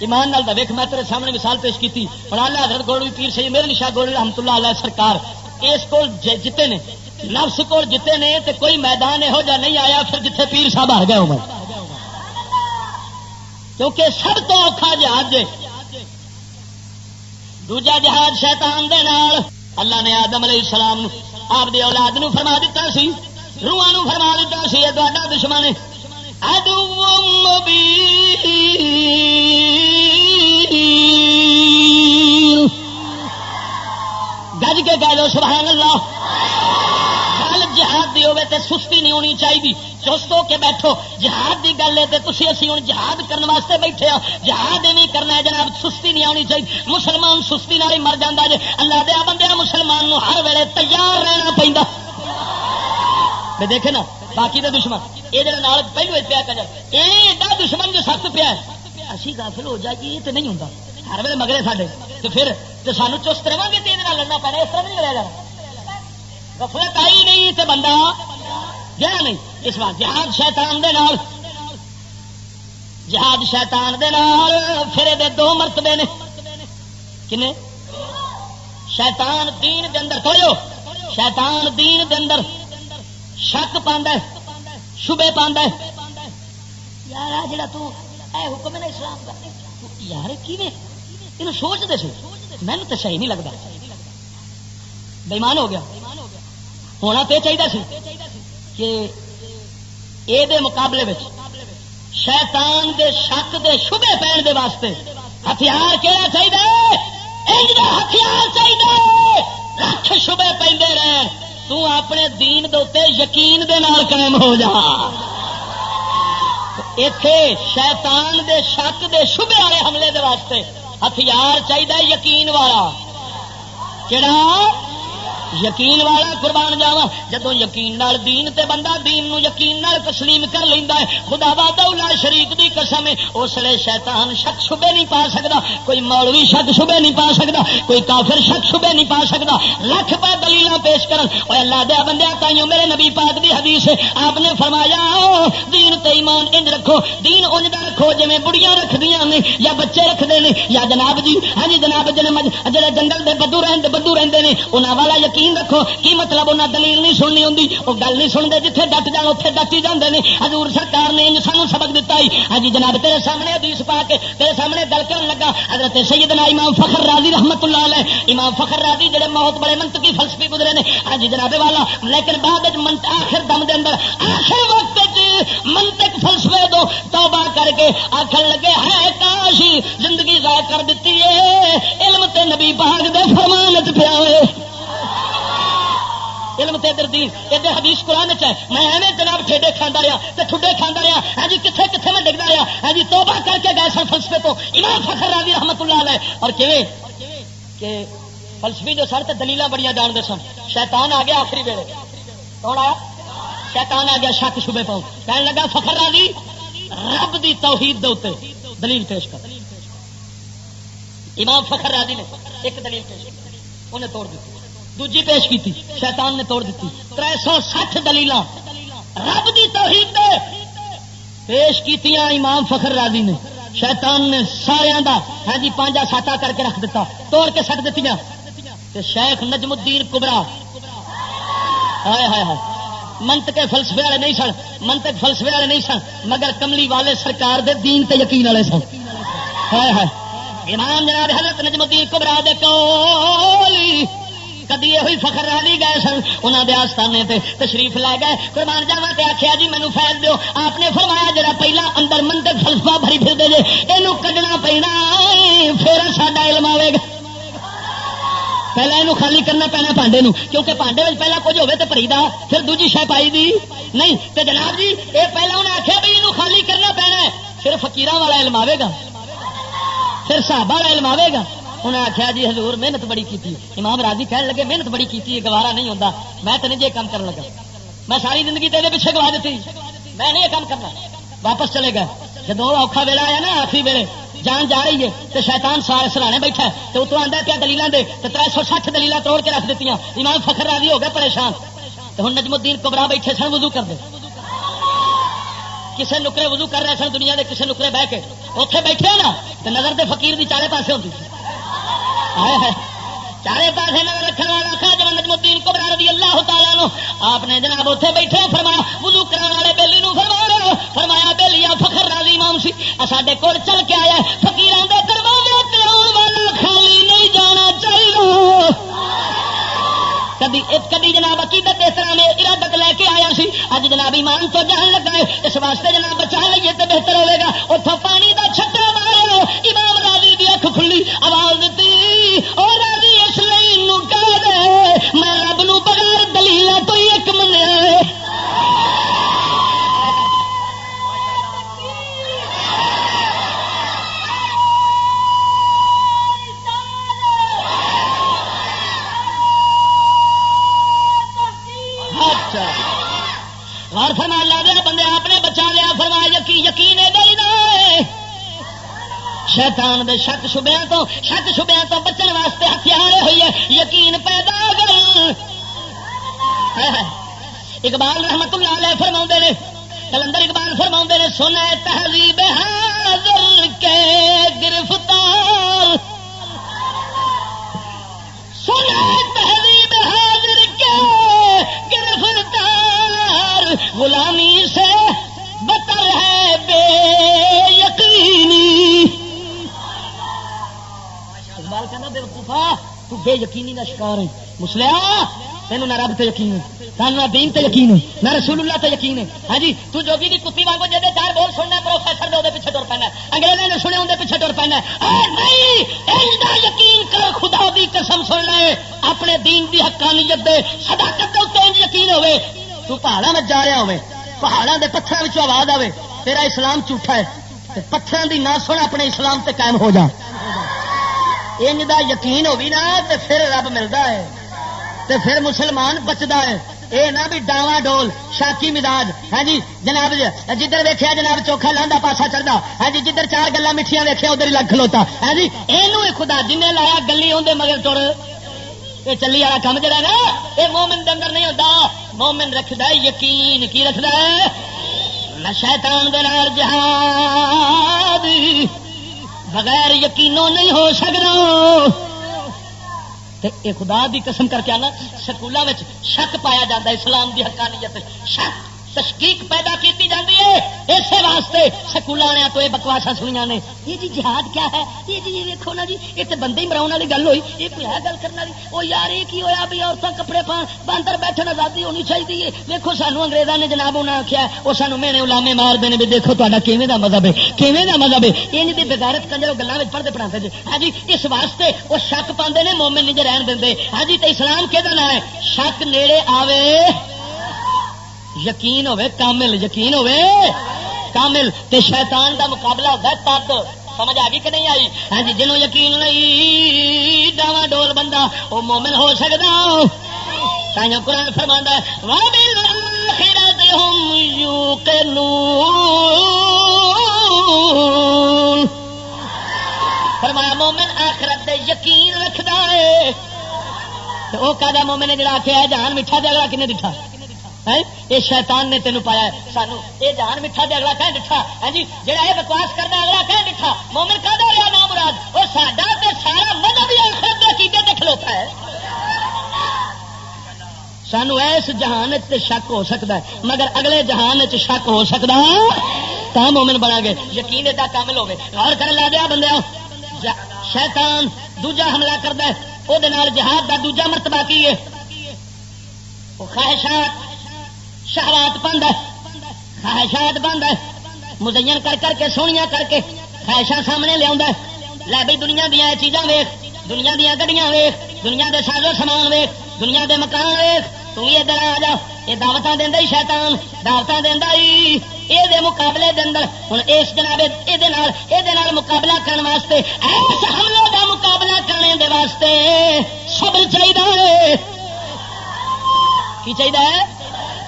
ایمان نال دا ویکھ میں تیرے سامنے مثال پیش کیتی اور اللہ حضرت گولوی پیر سید میرے نشاہ گولوی رحمت اللہ علیہ سرکار اس کول جتے نے نفس کول جتے نے تے کوئی میدان یہو جا نہیں آیا پھر جتھے پیر صاحب ہار گئے عمر کیونکہ سب تو اوکھا جہاد جے. دوجا جہاد شیطان دے نال اللہ نے آدم علیہ السلام آپ دی اولاد نو فرما دیتا سی روحاں نو فرما دیتا سی یہ تہاڈا دشمن ہے عدو مبین. گج کے کہہ دو سبحان اللہ. گل جہاد دی ہوے تے سستی نہیں ہونی چاہیے چست ہو کے بیٹھو. جہاد دی گل ہے تے تسی اسی ہن جہاد کرنے واسطے بیٹھے ہاں جہاد نہیں کرنا ہے جناب سستی نہیں آنی چاہیے. مسلمان سستی نال ہی مر جاندا جے. اللہ دے بندے مسلمان نو ہر ویلے تیار رہنا پیندا. دیکھے نا باقی دے دشمن یہ پہلو پیا کر یہ ایڈا دشمن جو سخت پیا اسی غافل ہو جائے یہ تو نہیں ہوں ہر ویلے مگرے ساڈے تو پھر تو سانو چست رہا گے تو یہ لڑنا پینا اس طرح نہیں لڑیا جانا غفلت آئی نہیں تو بندہ گیا نہیں اس بات جہاد شیطان دے نال جہاد شیطان دے نال پھر دے دو مرتبے نے کنے شیطان دین دے اندر توڑو شیطان دین دے اندر شک پاندا ہے شبے پاندا ہے یار آ جڑا تو اے حکم ہے نا اسلام کا یار کیویں یہ سوچ دے سی میں تو صحیح نہیں لگتا بےمان ہو گیا ہونا تو چاہیے سی کہ اے دے مقابلے میں شیطان دے شک دے شبے پہن دے واسطے ہتھیار کہڑا چاہیے ہتھیار چاہیے لکھ شبے پہنتے رہن تو اپنے دین دے یقین دے نال قائم ہو جا اتے شیطان دے شک دے شبے والے حملے دے واسطے ہتھیار چاہیے یقین والا کہڑا یقین والا قربان جاوا جدو یقین نال دین تے بندہ دین نو یقین نال تسلیم کر لیندا ہے خدا وحدہ شریک دی قسم ہے اس لیے شیطان شک شبے نہیں پا سکدا کوئی مولوی شک شبے نہیں پا سکدا کوئی کافر شک شبے نہیں پا سکدا لکھ پہ دلیلاں پیش کرن اوے اللہ دے بندیاں تائیوں میرے نبی پاک دی حدیث ہے آپ نے فرمایا دین تے ایمان انج رکھو دین انج دا رکھو جویں بڑیاں رکھدیاں نے یا بچے رکھدے نے یا جناب جی ہاں جی جناب جڑے جنگل دے بدو رہندے نے انہاں والا یقین رکھو کی مطلب انہیں دلیل نہیں سننی ہوندی وہ گل نہیں سنتے جتھے ڈٹ جان اتنے ڈٹی جاندے نے حضور سرکار نے سانو سبق دتا ہی ہاں جی جناب تیرے سامنے حدیث پا کے تیرے سامنے گل کرن لگا حضرت سیدنا امام فخر رازی رحمت اللہ علیہ امام فخر رازی جڑے بہت بڑے منطقی فلسفی گزرے نے ہاں جی جناب والا لیکن بعد آخر دم دے اندر آخر وقت منطق فلسفے دو توبہ کر کے آخر لگے ہے کاش زندگی ضائع کر دیتی ہے علم تے نبی پاک دے فرمان وچ پیا ہوئے علم تے دین ادھر حدیث قرآن ہے میں ایویں جناب ٹھیڈے کھانا رہا تو ٹھڈے کھانا رہا ہاں جی کتنے کتنے میں ڈگتا رہا ہاں جی توبہ کر کے گئے سن فلسفے تو امام فخر رازی رحمت اللہ علیہ اور کہ فلسفی جو سر تے دلیلاں بڑیاں جانتے سن شیطان آ گیا آخری ویلے کون آیا شیطان آ گیا شک شبے پاؤ کہنے لگا فخر رازی رب دی توحید دے اوتے دلیل پیش کر امام فخر رازی نے ایک دلیل پیش کی انہیں توڑ دی دوجی پیش کی شیطان نے توڑ دیتی 360 دلیلاں رب دی توحید دے پیش کیتیاں امام فخر رازی نے شیطان نے سارے دا ہاں جی پانجا ساٹا کر کے رکھ دیتا توڑ کے سٹ دیتی تے شیخ نجم الدین کبرا ہائے ہائے ہائے منطق فلسفے والے نہیں سن منطق فلسفے والے نہیں سن مگر کملی والے سرکار دے دین تے یقین والے سن ہائے ہائے امام جناب حضرت نجم الدین کبرا دے کول کدی یہ فخر راضی گئے سن انہوں دے آستانے تے تشریف لے گئے قربان جاوا تے آخیا جی مینوں فیض دیو آپ نے فرمایا جڑا پہلا اندر منطق فلسفہ بھری پھر دے جے اینو کڈنا پینا پھر ساڈا علم آئے گا پہلے اینو خالی کرنا پینا پانڈے نو کیونکہ پانڈے میں پہلا کچھ ہوے تے پریدا پھر دوجی شے پائی دی نہیں تے جناب جی اے پہلا انہیں آخیا بھی اینو خالی کرنا پینا ہے پھر فقیراں والا علم آئے گا پھر صحابہ والا علم آئے گا انہیں آخیا جی حضور محنت بڑی کی امام راضی کہنے لگے محنت بڑی کی گوارا نہیں ہوتا میں تو نہیں یہ کام کرنے لگا میں ساری زندگی تیرے پیچھے گوا دیتی میں نہیں یہ کام کرنا واپس چلے گئے جب اوکھا ویلا آیا نا آخری ویلے جان جا رہی ہے تو شیطان سارے سرانے بیٹھا ہے تو اتوں آتا پیا دلیلاں دے تو 360 دلیلاں توڑ کے رکھ دیتی امام فخر راضی ہو گئے پریشان تو ہوں نجم الدین کبرا بیٹھے سن وضو کر دے کسے نکرے وضو کر رہے سن دنیا دے کسے نکرے بہ کے اتنے بیٹھے نا تو نظر دے فقیر دی چارے پاسے ہوتی چارے پاسے نظر رکھنے والا خواجہ نجم الدین کبرا رضی اللہ تعالیٰ عنہ آپ نے جناب اتنے بیٹھے فرمایا وضو کرانے والے بیلی نو فرمایا بیلیا فخر راضی امام سی ساڈے کول چل کے آیا فقیراں دے دروازے تے آن والا خالی نہیں جانا چاہیے کدی جناب عقیدت احترام ارادت لے کے آیا سی اج جناب ایمان تو جان لگا ہے اس واسطے جناب بچا لئیے تو بہتر ہوئے گا اتوں پانی کا چھٹا مارو امام راضی دی اکھ کھلی آواز دیتی اور راضی اس لیے کہہ دے میں رب نو بغیر دلیل تو ہی ایک منیا غور فرما شیطان دے شک شبیاں تو بچن واسطے ہتھیار ہوئی ہے یقین پیدا کر. اقبال رحمت اللہ علیہ فرماؤندے نے کلندر اقبال فرماؤندے نے سنا تہذیب حاضر کے گرفتار سنا تہذیب حاضر کے گرفتار غلامی سے بتر ہے بے یقینی. اقبال کہنا بے وقوفا تو بے یقینی کا شکار ہے. مسلیا تینوں نہ رب تے یقین ہے نہ دین تے یقین ہے نہ رسول اللہ تے یقین ہے. ہاں جی تو جو بھی کتی وانگو جے چار بول سننا پروفیسر دے پیچھے ٹر پینا انگریزوں نے سنے اندر پیچھے ٹر پینا. نہیں اندا یقین کر خدا دی قسم سن لے اپنے دین دی حقانیت دے صداقت دے اوتے یقین ہوے. تو پہاڑاں وچ جا رہا ہوے پہاڑاں دے پتھراں وچوں آواز آوے تیرا اسلام جھوٹا ہے تے پتھراں دی نہ سن اپنے اسلام تے قائم ہو جا. انج دا یقین ہووی نا تے پھر رب ملدا ہے تے پھر مسلمان بچدا ہے. اے نہ بھی ڈاواں ڈول شاکی مزاج. ہاں جی جناب جدھر ویکھیا جناب چوکھا لاندا پاسا چڑھدا. ہاں جی جدھر چار گلاں میٹھیاں ویکھیا ادھر ہی لگ کھلوتا. ہاں جی اینو خدا جن نے لایا گلی اون دے مگر ٹر یہ چلی والا کام جڑا نا یہ مومن دے اندر نہیں ہوتا. مومن رکھدا ہے یقین. کی رکھدا ہے؟ نہ شیطان دے نال جہاد بغیر یقینوں نہیں ہو سکدا. اے خدا دی قسم کر کے آنا سکولوں میں شک پایا جاتا ہے اسلام دی حقانیت شک تشکیق پیدا کی جاتی ہے. اسی واسطے سکول والے تو یہ بکواسا سنیا نے یہ جی جہاد کیا ہے یہ جی دیکھو نا جی یہ تو بندے ہی مراؤ والی گل ہوئی یہ کوئی ہے گل کرنے والی. وہ یار یہ کی ہوا بھی عورتیں کپڑے پا باندر بیٹھن آزادی ہونی چاہیے. دیکھو سانو انگریزوں نے جناب انہیں آخیا وہ سانو مینے علامے مار دے بھی دیکھو تا کیویں دا مذہب ہے کیویں دا مذہب ہے. یہ دی بغیرت کنجر گلوں میں پڑھتے پڑھاتے جی. ہاں جی اس واسطے وہ شک پاندے نے مومن نہیں رہن دے. ہاں جی تو اسلام کہ نام ہے شک نیڑے آوے یقین ہوے کامل. یقین ہوے کامل تے شیطان دا مقابلہ ہوتا ہے تد. سمجھ آ گئی کہ نہیں آئی؟ ہاں جی جنوں یقین نہیں ڈاواں ڈول بندہ وہ مومن ہو سکدا. تائیں قرآن فرماندا ہے وَبِالْآخِرَةِ هُمْ يُوقِنُونَ. فرمایا مومن آخرت دے یقین رکھدا ہے. وہ کہدا مومن نے جڑا آکھیا جہان میٹھا دے اگلا کنے دٹھا یہ شیطان نے تینوں پایا سانو یہ جہان میٹھا دے اگلا کہیں ڈٹھا. ہاں جی جہاں یہ بکواس کرتا اگلا کہیں ڈٹھا. مومن کا رہا نام مراد وہ ساڈا تے سارا مذہب ہی آخرت دے عقیدے تے کھلوتا ہے. سانو اس جہان تے شک ہو سکتا ہے مگر اگلے جہان چ شک ہو سکتا تا مومن بنا گے. یقین ایڈا کامل ہوے. غور کر لا دیا بندیا شیطان دوجا حملہ کرتا ہے وہ جہاد دا دوجا مرتبہ کی ہے وہ خواہشات شہوات بند ہے. خواہشات بند ہے مزین کر کر کے سونیاں کر کے خواہشاں سامنے لیا لے بھائی دنیا دیا چیزاں ویخ دنیا دیا گڈیاں ویخ دنیا دے سازو سامان ویخ دنیا دے مکان ویخ تو بھی ادھر آ جا. یہ دعوتاں دینا ہی شیطان دعوتاں دینا ہی یہ مقابلے دے اندر ہوں اس جناب یہ مقابلہ کرنے واسطے اس حملے کا مقابلہ کرنے دے واسطے صبر چاہیے. کی چاہیے؟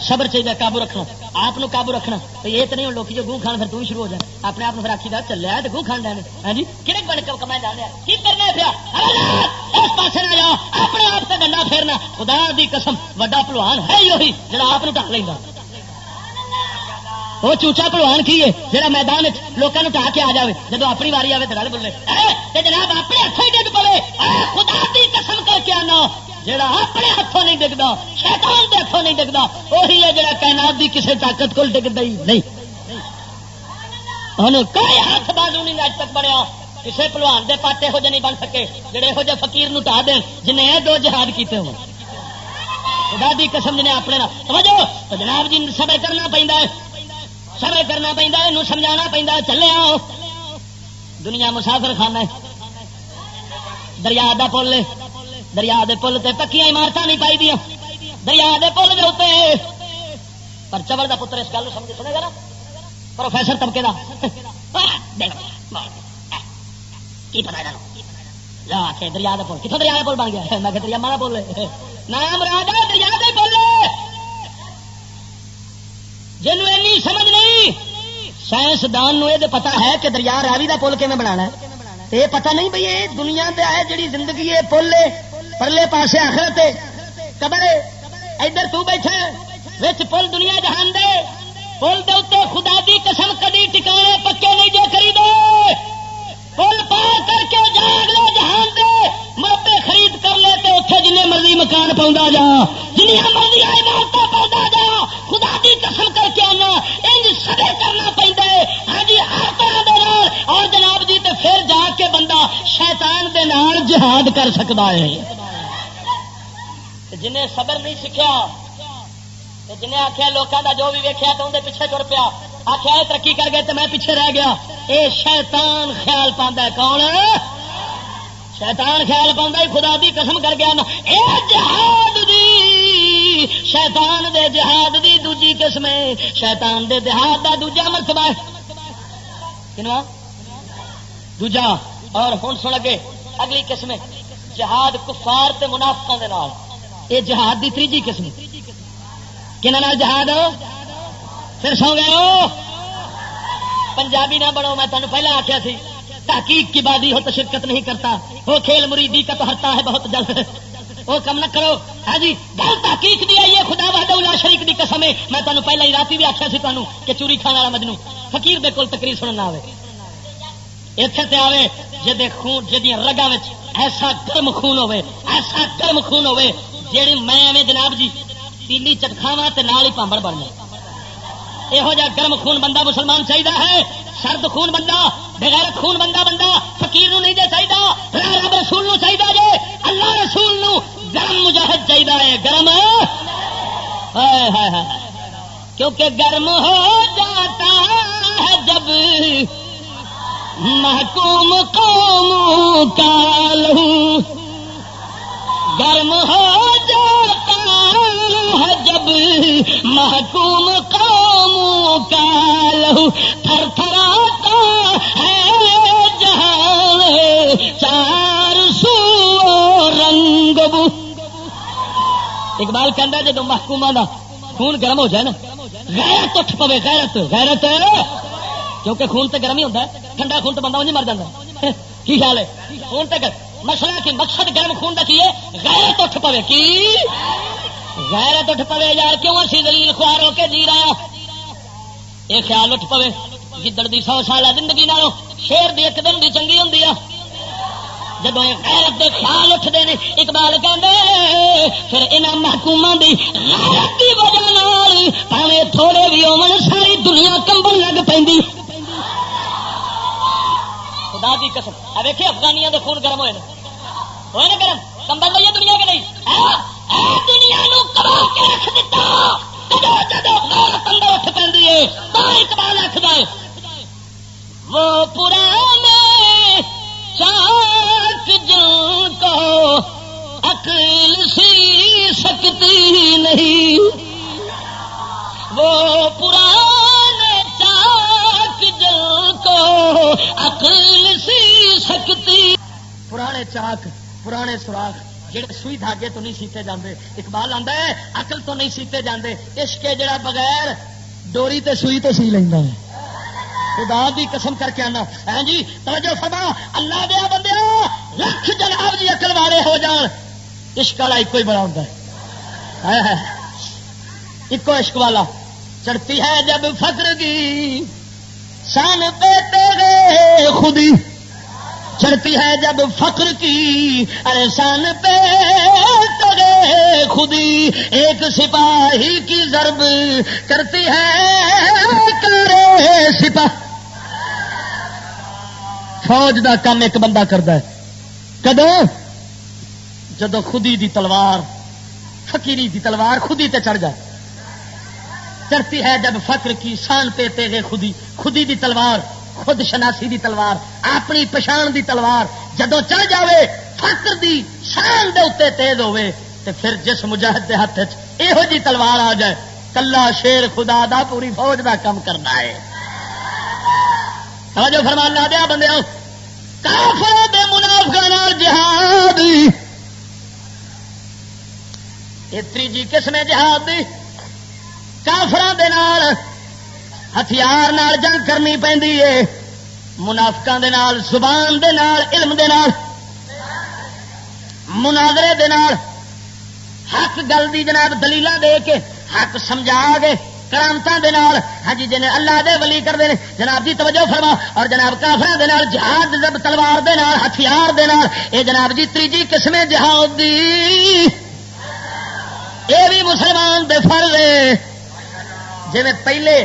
صبر چاہیے. قابو رکھنا آپ قابو رکھنا. یہ تو نہیں ہوں لوگ جو گوں کھان پھر تو بھی شروع ہو جائے اپنے آپ پھر آخی دا چلیا تو گوں کھان ڈے. ہاں جی کہڑے بڑے کمائے جانے کی کرنا پیا اس پاس نہ جاؤ اپنے آپ سے ڈنڈا پھیرنا. خدا دی قسم وڈا پہلوان ہے ہی وہی جڑا آپ ڈھک لینا. وہ چوچا پہلوان کی ہے جہاں میدان لوگوں ڈھا کے آ جائے جب اپنی واری آئے تو رل بولے جناب اپنے ہاتھوں ہی ڈگ پڑے. خدا دی قسم کر کے آنا جڑا اپنے ہاتھوں نہیں ڈگتا شیطان دے ہاتھوں نہیں ڈگتا وہی ہے جڑا کائنات دی کسی طاقت کو ڈگتا ہی نہیں. کوئی ہاتھ بازو نہیں اج تک بنیا کسی پہلوان دے پاٹے ہو جے نہیں بن سکے جڑے یہو جہ فقیر نو ٹا دین جنہیں یہ دو جہاد کیتے ہو. خدا دی قسم جنہیں اپنے توجہ جناب جی صبر کرنا پیندا ہے صبر کرنا پیندا ہے سمجھانا پیندا ہے. چلے آؤ دنیا مسافر خانہ ہے دریا دا پل ہے دریا دے پل تے پکیاں عمارت نہیں پائی دیا دریا دے پل دے اوتے پر چبر دا پتر اس گل سمجھ سنے گا نا پروفیسر طبقے دا کی پتا جا کے دریا دا پل کتوں دریا دا پل بن گیا میں کہ دریا مانا پل نام راجا دریا دے پل جنوں اینی سمجھ نہیں سائنسدان نو یہ پتا ہے کہ دریا راوی دا پل کیویں بنانا ہے یہ پتہ نہیں بھئی یہ دنیا دے آئے جڑی زندگی ہے پل ہے پرلے پاسے آخرت ہے قبر ہے ادھر تو بیٹھا وچ پل دنیا جہان دے پل دے اتنے خدا دی قسم کدی ٹکانے پکے نہیں جو کری دے پل پار کر کے جاگ لے جہان دے مربے خرید کر لے تے اتنے جن مرضی مکان پاؤں جا جنیاں مرضی عمارت پاؤں جا خدا دی قسم کر کے آنا انج سبے کرنا پیندا ہے ہاں جی ہر طرح دے نال اور جناب جی تے پھر جا کے بندہ شیطان دے نال جہاد کر سکدا ہے جنہیں صبر نہیں سیکھا جنہیں آخیا لوگوں کا جو بھی ویکیا تو اندر پیچھے تر پیا آخیا یہ ترقی کر گئے تو میں پیچھے رہ گیا اے شیطان خیال پاندہ ہے کون شیطان خیال پاندہ خدا دی قسم کر گیا نا اے جہاد دی شیطان دے جہاد دی دوجی قسم ہے شیطان دے جہاد دا دوجا مرتبہ ہے کنواں دوجا اور ہن سن اگے اگلی قسم ہے جہاد کفار تے منافقاں دے نال یہ جہاد دی تیجی قسم کنہاں جہاد پھر سو گئے ہو پنجابی نہ بنو میں تمہیں پہلے آخیا سی تحقیق کی بادی ہو تو شرکت نہیں کرتا وہ کھیل مریدی کا تو ہرتا ہے بہت جلد وہ کم نہ کرو ہاں جی گل تحقیق دی آئی ہے خدا وحدہ لا شریک دی قسم ہے میں تمہیں پہلے ہی رات بھی آخیا سی تمہیں کہ چوری کھانے والا مجنوں فقیر دے کول تقریر سننا آئے اتنے تے آئے جہے خون جہاں رگاں ایسا گرم خون ہوے ایسا گرم خون ہوے جیڑی میں جناب جی پیلی چٹکھاوا تے نال ہی پامبڑ بن جائے یہو جا گرم خون بندہ مسلمان چاہیے ہے سرد خون بندہ بغیرت خون بندہ فقیر نو نہیں جے چاہیے رب رسول نو چاہیے جے اللہ رسول نو گرم مجاہد چاہیے ہے گرم کیونکہ گرم ہو جاتا ہے جب محکوم قوم کا لہو گرم ہو جاتا ہے جب محکوم قوم کا لہو تھر تھراتا ہے جہاں چار سو رنگ بو اقبال کہندا جدوں محکوماں دا خون گرم ہو جائے نا غیرت اٹھ پوے غیرت کیونکہ خون تے گرم ہی ہوتا ہے ٹھنڈا خون تو بندہ انج مر جاتا ہے کی خیال ہے خون تے مسئلہ کی مقصد گرم خون کا کی ہے غیرت اٹھ پوے کی غیرت اٹھ پوے یار کیوں اسی دلیل خوار ہو کے جی رہا یہ خیال اٹھ پوے گدڑ دی 100 سالہ زندگی نالوں شیر دی ایک دن دی چنگی ہوندی ہے جب غیرت دے خیال اٹھتے ہیں اقبال کہندے پھر انہاں محکوماں دی غیرت دی وجہ نال پاویں تھوڑے بھی ہون ساری دنیا کنبن لگ پیندی خدا دی قسم ا ویکھے افغانیاں دے خون گرم ہوئے نا گرم کمبل لئی دنیا کے نہیں دنیا نو کبا کے رکھ دیتا جدو غیرت اندر اٹھ پیندی ہے تو اقبال آکھدا ہے وہ پرانے چاک جن کو عقل سی سکتی نہیں وہ پرانے چاک جن کو عقل سی سکتی پرانے چاک پرانے سوراخ جڑے سوئی دھاگے تو نہیں سیتے جاندے اقبال آندا ہے عقل تو نہیں سیتے جاندے عشق جڑا بغیر ڈوری تے سوئی تو سی لیندا ہے خدا دی قسم کر کے آنا ہاں جی توجہ فرما اللہ دیا بندیا لکھ جناب جی عقل والے ہو جان عشق والا ایک ہی بڑا ہوتا ہے ایک عشق والا چڑھتی ہے جب فقر کی شان پہ تیرے خودی چڑھتی ہے جب فقر کی ارے شان پہ تیرے خودی ایک سپاہی کی ضرب کرتی ہے کرے سپاہ فوج دا کام ایک بندہ کرتا ہے کدو جدو خودی دی تلوار فقیری دی تلوار خودی تے چڑھ جائے چڑھتی ہے جب فقر کی شان پہ تیرے خودی خودی دی تلوار خود شناسی دی تلوار اپنی پچھان دی تلوار جدو چل جاوے فقر دی شان دے اتنے تیز ہوئے تے پھر جس مجاہد دے ہاتھ یہو جی تلوار آ جائے کلا شیر خدا دا پوری فوج دا کم کرنا ہے توجہ فرما لا دیا بندے کافروں دے منافقاں نال جہاد یہ تیجی قسم جہاد دی کافراں دے نال ہتھیار نال جنگ کرنی پیندی ہے منافقاں دے نال زبان دے نال علم دے نال مناظرے دے نال حق گل دی جناب دلیلاں دے کے حق سمجھا گے کرامتاں دے نال ہاں جی جنے اللہ دے ولی کردے نے جناب جی توجہ فرما اور جناب کافراں دے نال جہاد جب تلوار دے نال ہتھیار دے نال اے جناب جی تیجی قسم جہاد دی اے بھی مسلمان دے فرض ہے جی پہلے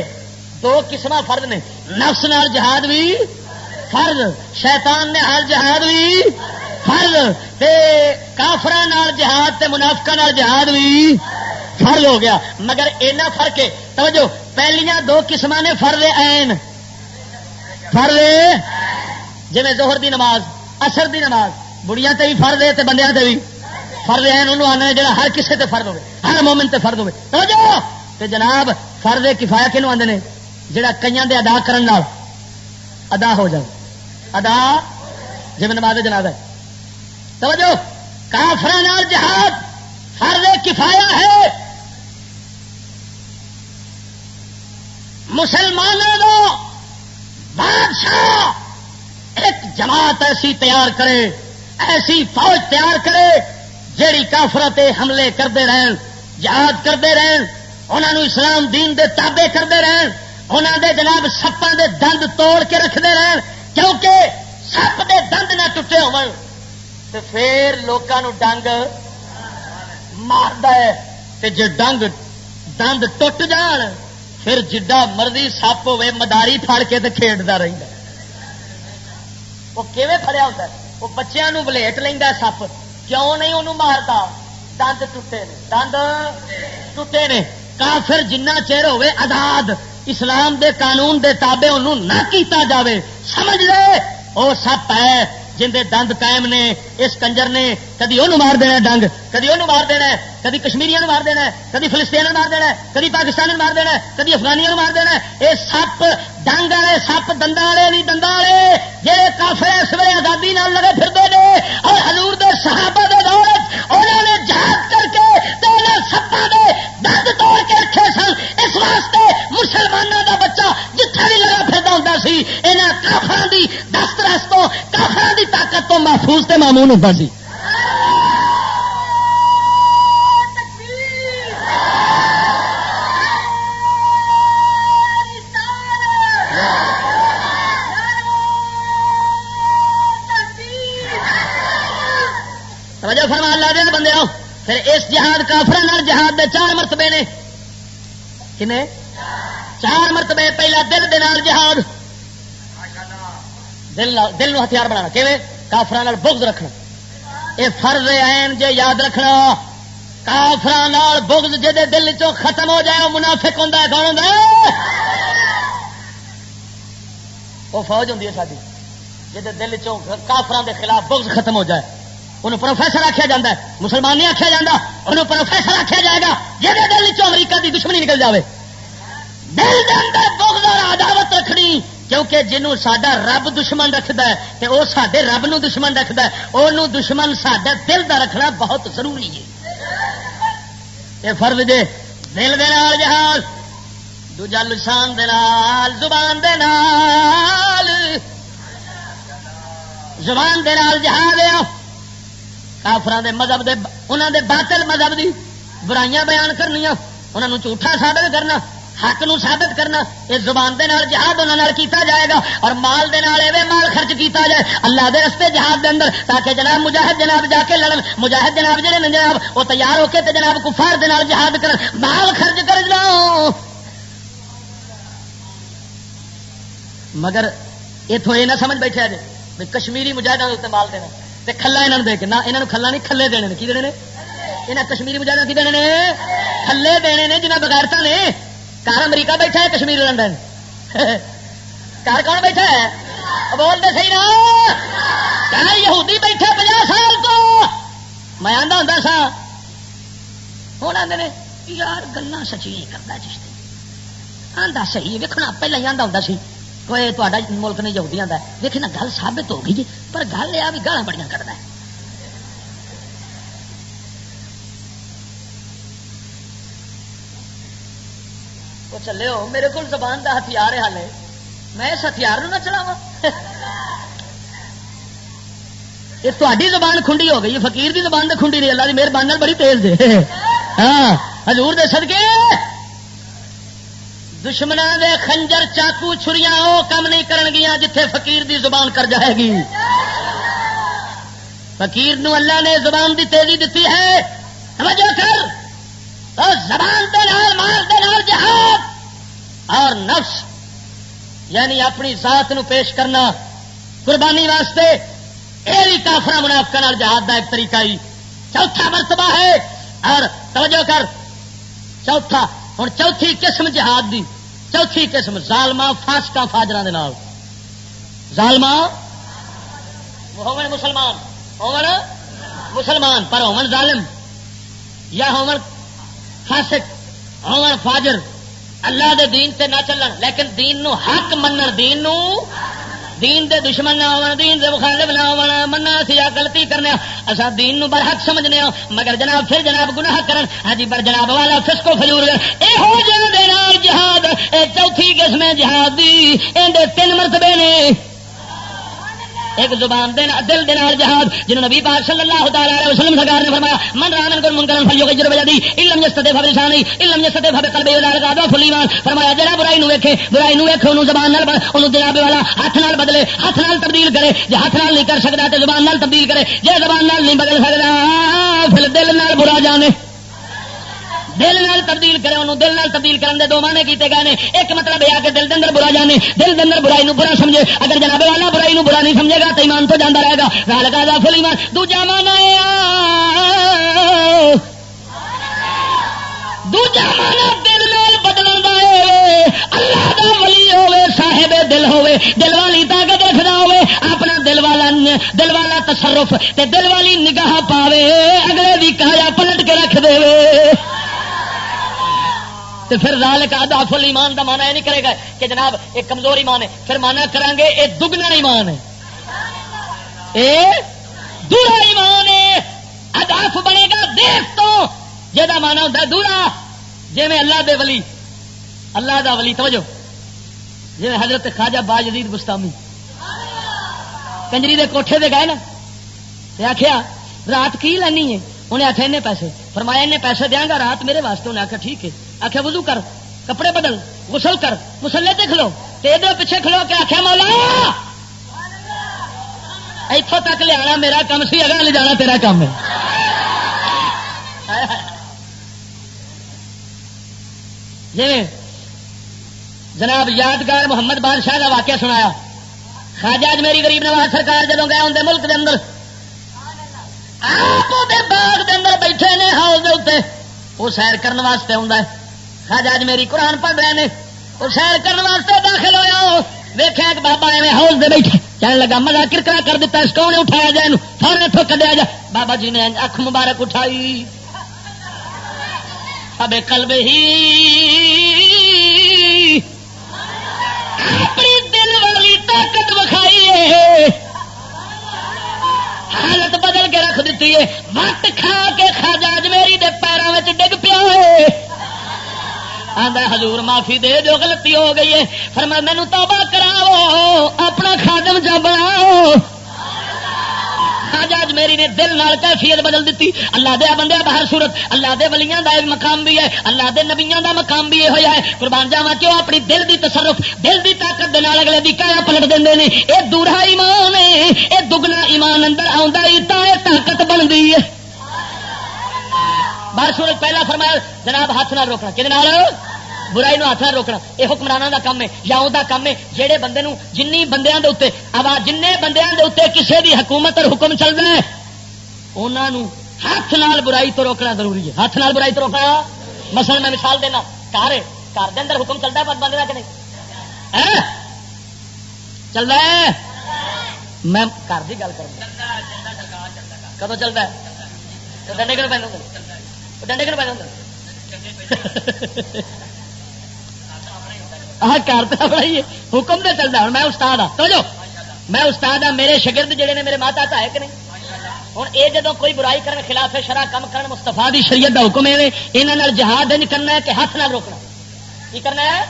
دو قسم فرض نے نفس نال جہاد بھی فرض شیطان نے حال جہاد بھی فرض تے کافراں نال جہاد تے منافقاں نال جہاد بھی فرض ہو گیا مگر اینا فرق ہے توجہ پہلیاں دو قسم نے فرض عین فرض جی ظہر دی نماز اثر دی نماز بڑیاں تے بھی فرض ہے تے بندیاں تے بھی فرض عین انہوں آنا جڑا ہر کسے تے فرض ہوے ہر مومن تے فرض ہوے توجہ تے جناب فرض کفایہ کینوں آندے نے جڑا کئیاں دے ادا کرن نال ادا ہو جائے ادا جی نماز جناب ہے توجہ کافراں نال جہاد فرض کفایہ ہے مسلمانوں کا بادشاہ ایک جماعت ایسی تیار کرے ایسی فوج تیار کرے جیڑی کافراں تے حملے کرتے رہن جہاد کرتے رہن انہاں نو اسلام دین دے تابع کرتے رہن انہاں دے جناب سپاں دے دند توڑ کے رکھتے رہن کیونکہ سپ دے دند نہ ٹوٹے ہون تے پھر لوکاں نو ڈنگ ماردا ہے تے جے ڈنگ دند ٹوٹ جان پھر جڈا مرضی سپ ہوے مداری پھڑ کے تے کھیڈدا رہندا وہ کیویں پھڑیا ہوندا ہے وہ بچیاں نو بلیٹ لیندا سپ کیوں نہیں انہوں ماردا دند ٹوٹے نے دند ٹوٹے نے کافر جنہ چیر ہوئے آزاد اسلام دے قانون دے تابع انہوں نہ کیتا جاوے سمجھ لے وہ سپ ہے جن دے دند قائم نے اس کنجر نے کدی انہوں مار دینا ڈنگ کدی انہوں مار دینا ہے کدی کشمیریاں مار دینا ہے کدی فلسطینیاں مار دینا ہے کدی پاکستان مار دینا ہے کدی افغانیاں مار دینا ہے یہ سپ ڈنگ والے سپ دندا والے نہیں دندا والے جہے کافر اس ویلے آزادی نال لگے پھرتے ہیں اور حضور دے صحابہ دے دور انہوں نے جہاد کر کے سپاں دے دند توڑ کے رکھے سن اس واسطے مسلمانوں دا بچہ جتھے بھی لگا پھردا ہوندا سی انہاں کافراں دی دست رس تو کافراں دی طاقت تو محفوظ تے مامون ہوندا سی توجہ فرما اللہ دے بندے آؤ پھر اس جہاد کافراں جہاد دے 4 مرتبے نے کنے 4 مرتبے پہلا دل دے نال جہاد دل نو ہتھیار بنانا کیویں کافراں نال بغض رکھنا اے فرض عین جے یاد رکھنا کافراں نال بغض جے دے دل چوں ختم ہو جائے وہ منافق ہوندا ہے کون ہوندا ہے وہ فوج ہوندی ہے ساری جے دے دل چوں کافراں دے خلاف بغض ختم ہو جائے انہوں پروفیسر آخیا جا مسلمان نہیں آخیا جا انہوں پروفیسر آخیا جائے گا جہاں دل چ امریکہ کی دشمنی نکل جائے دل کے اندر بغض اور عداوت رکھنی کیونکہ جنوں ساڈا رب دشمن رکھتا ہے تے وہ سڈے رب نو دشمن رکھتا ہے انہوں دشمن ساڈا دل کا رکھنا بہت ضروری ہے یہ فرض جے دل دے نال جہاد دوجا لسان دے نال زبان دے نال زبان دے نال جہاد ہے کافراں دے مذہب دے انہاں دے باطل مذہب دی برائیاں بیان کرنیاں انہاں نوں جھوٹا ثابت کرنا حق نو ثابت کرنا اس زبان دے نال جہاد انہاں نال کیتا جائے گا اور مال دے نال ایویں مال خرچ کیتا جائے اللہ دے رستے جہاد دے اندر تاکہ جناب مجاہد جناب جا کے لڑن مجاہد جناب جڑے نے جناب وہ تیار ہو کے تے جناب کفار دے نال جہاد کرن مال خرچ کر جاؤ مگر ایتھوں یہ نہ سمجھ بیٹھے جے بھئی کشمیری مجاہداں دے تے مال دینا تے کھلا انہاں نوں دے کے نہ انہاں نوں کھلا نہیں کھلے دینے نے کی دینے نے انہاں کشمیری مجاہداں کی دینے نے کھلے دینے نے جنہاں بغیرتاں نے گھر امریکہ بیٹھا ہے کشمیر لندن گھر کون بیٹھا ہے بول دے صحیح نا گھر یہودی بیٹھے 50 سال کو میں آندا ہوندا سا ہن آندے نے یار گلاں سچی کردا چشتی آندا صحیح ویکھنا پہلے ہی آندا ہوندا سی کوئی تہاڈا ملک نہیں یہودیاں دا ویکھنا گل ثابت ہو گئی جی پر گل یہ بھی گالاں بڑیاں کڈدا ہے وہ چلے ہو میرے کو زبان دا ہتھیار ہے حالے میں اس ہتھیار نہ چلاواں یہ تہاڈی زبان کھنڈی ہو گئی، فقیر دی زبان تے کھنڈی نہیں، اللہ دی مہربانی بڑی تیز دے. ہاں حضور دے صدقے دشمناں دے خنجر چاقو چھریاں وہ کم نہیں کرن گیاں جتھے فقیر دی زبان کر جائے گی. فقیر نو اللہ نے زبان دی تیزی دیتی ہے. توجہ کر، اور زبان دے نال مال دے نال جہاد اور نفس یعنی اپنی ذات نو پیش کرنا قربانی واسطے، یہ بھی کافر منافقاں نال جہاد دا ایک طریقہ ہی چوتھا مرتبہ ہے. اور توجہ کر، چوتھا ہن چوتھی قسم جہاد دی، چوتھی قسم ظالماں فاسقاں فاجراں دے نال. ظالماں وہ ہون مسلمان، ہون مسلمان پر ہون ظالم یا ہون فاسق، ہون فاجر، اللہ دے دین تے نہ چلن لیکن دین نو حق منن، دین نو دین دے دشمن نہ ہون، دین دے مخالف نہ ہون، مننا سی یا غلطی کرنے اساں دین نو برحق سمجھنے ہاں مگر جناب پھر جناب گناہ کرن. ہاں جی پر جناب والا فسق و فجور اے ہو جے دے نال جہاد، اے چوتھی قسم جہاد دی. ایندے تین مرتبے نے، ایک زبان دل دے نال جہاد جنہوں نبی پاک صلی اللہ تعالی علیہ وسلم سرکار نے فرمایا من رأى منکم منکرا فلیغیرہ بیدی ان لم یستطع فبلسانہ ان لم یستطع فبقلبہ وذلک اضعف الایمان. فرمایا جڑا برائی نو ویکھے، برائی نو ویکھے اونوں زبان نال، اونوں جناب والا ہاتھ نال بدلے، ہاتھ نال تبدیل کرے. جے ہاتھ نال نہیں کر سکدا تے زبان نال تبدیل کرے، جے زبان نال نہیں بدل سکدا پھر دل نال برا جانے، دل نال تبدیل کرے. انہوں دل نال تبدیل کرن دے دو معنی کیتے گئے نے. ایک مطلب یہ کہ دل دے اندر برا جانے، دل دے اندر برائی نو برا سمجھے. اگر جناب والا برائی نو برا نہیں سمجھے گا تو ایمان تو جاندا رہے گا. ذالک اضعف الایمان. دوجا معنی دل نال بدلن دا ہے. اللہ دا ولی ہوے، صاحب دل ہوے، دل والی طاقت رکھدا ہوے، اپنا دل والا تصرف تے دل والی نگاہ پاوے، اگلے دی کایا پلٹ کے رکھ دے تو پھر ذالک اضعف الایمان دا معنی یہ نہیں کرے گا کہ جناب ایک کمزور ایمان ہے، پھر معنی کریں گے یہ دگنا ایمان ہے، یہ دورا ایمان ہے. اضعف بنے گا دیکھ تو جہاں مانا ہوتا ہے دورا. جی میں اللہ دے ولی، اللہ دا ولی توجہ، جی حضرت خواجہ باجدید بستامی کنجری دے کوٹھے دے گئے نا، آخیا رات کی لینی ہے؟ انہیں آخیا انے پیسے. فرمایا انے پیسے دیا گا رات میرے واسطے. انہیں آخیا ٹھیک ہے. آخیا وضو کر، کپڑے بدل، غسل کر، مسلے تے کھلو، تے ادھر پیچھے کھلو کے آخیا مولا اتوں تک لیا میرا کام سی، اگلا لے جانا تیرا کام ہے. جی جناب یادگار محمد بادشاہ کا واقعہ سنایا. خواجہ اجمیری غریب نواز سرکار جدو گئے اندر ملک دے اندر، آپ باغ دے اندر بیٹھے نے ہاؤس دے اتنے، وہ سیر کرنے واسطے آتا ہے. خواجہ اجمیری قرآن پڑھ رہے ہیں، وہ سیر کرنے واسطے داخل ہوا، ویخیا کہ بابا ایویں ہاؤس دے بیٹھے، کہنے لگا مزہ کرکرا کر دیتا اس کون نے اٹھایا جائے فوراً اتوں کڈیا جا. بابا جی نے اکھ مبارک اٹھائی، اب قلب ہی اپنی دل والی طاقت وکھائی ہے، حالت بدل کے رکھ دیتی ہے. وٹ کھا کے خواجہ اجمیری دے پیروں میں ڈگ پیا ہے. آندا حضور معافی دے جو غلطی ہو گئی ہے. فرمایا مینوں توبہ کراؤ، اپنا خادم جا بناؤ. خواجہ اجمیری نے دل نال کیفیت بدل دیتی. اللہ دے بندے باہر صورت اللہ دے ولیاں دا ایک مقام بھی ہے، اللہ دے نبیاں دا مقام بھی یہ ہویا ہے. قربان جاواں کیوں اپنی دل دی تصرف، دل دی طاقت دے نال اگلے دی کایا پلٹ دیندے نے. اے دورا ایمان ہے، اے دگنا ایمان اندر آوندا ہے تا اے طاقت بندی ہے. باہر صورت پہلا فرمایا جناب ہاتھ نال روکنا، کدے نال؟ برائی نو ہاتھ نال روکنا. یہ حکمراناں دا کام ہے یا اوندا کام ہے جہے بندے نو جنی بندیاں دے اوتے آواز، جننے بندیاں دے اوتے کسے دی حکومت اور حکم چلدا ہے انہاں نو ہاتھ نال برائی تو روکنا ضروری ہے. ہاتھ نال برائی تو روکنا. مثلا میں مثال دینا، گھر دے اندر حکم چلتا ہے بندے کا کہ نہیں چلتا ہے؟ میں گھر کی گل کروں، کدو چلتا ہے؟ ڈنڈے کن پہ ڈنڈے کن پہ ہاں گھر تو اپنا ہی حکم تو چلتا. ہوں میں استاد ہاں، تو جو میں استاد ہاں، میرے شاگرد جڑے نے میرے ماتا ہے کہ نہیں. ہوں یہ جدو کوئی برائی کرنے خلاف شرع کم کرن مستفا دی شریعت دا حکم ہے، یہاں جہاد انج کرنا ہے کہ ہاتھ نال روکنا. کی کرنا ہے؟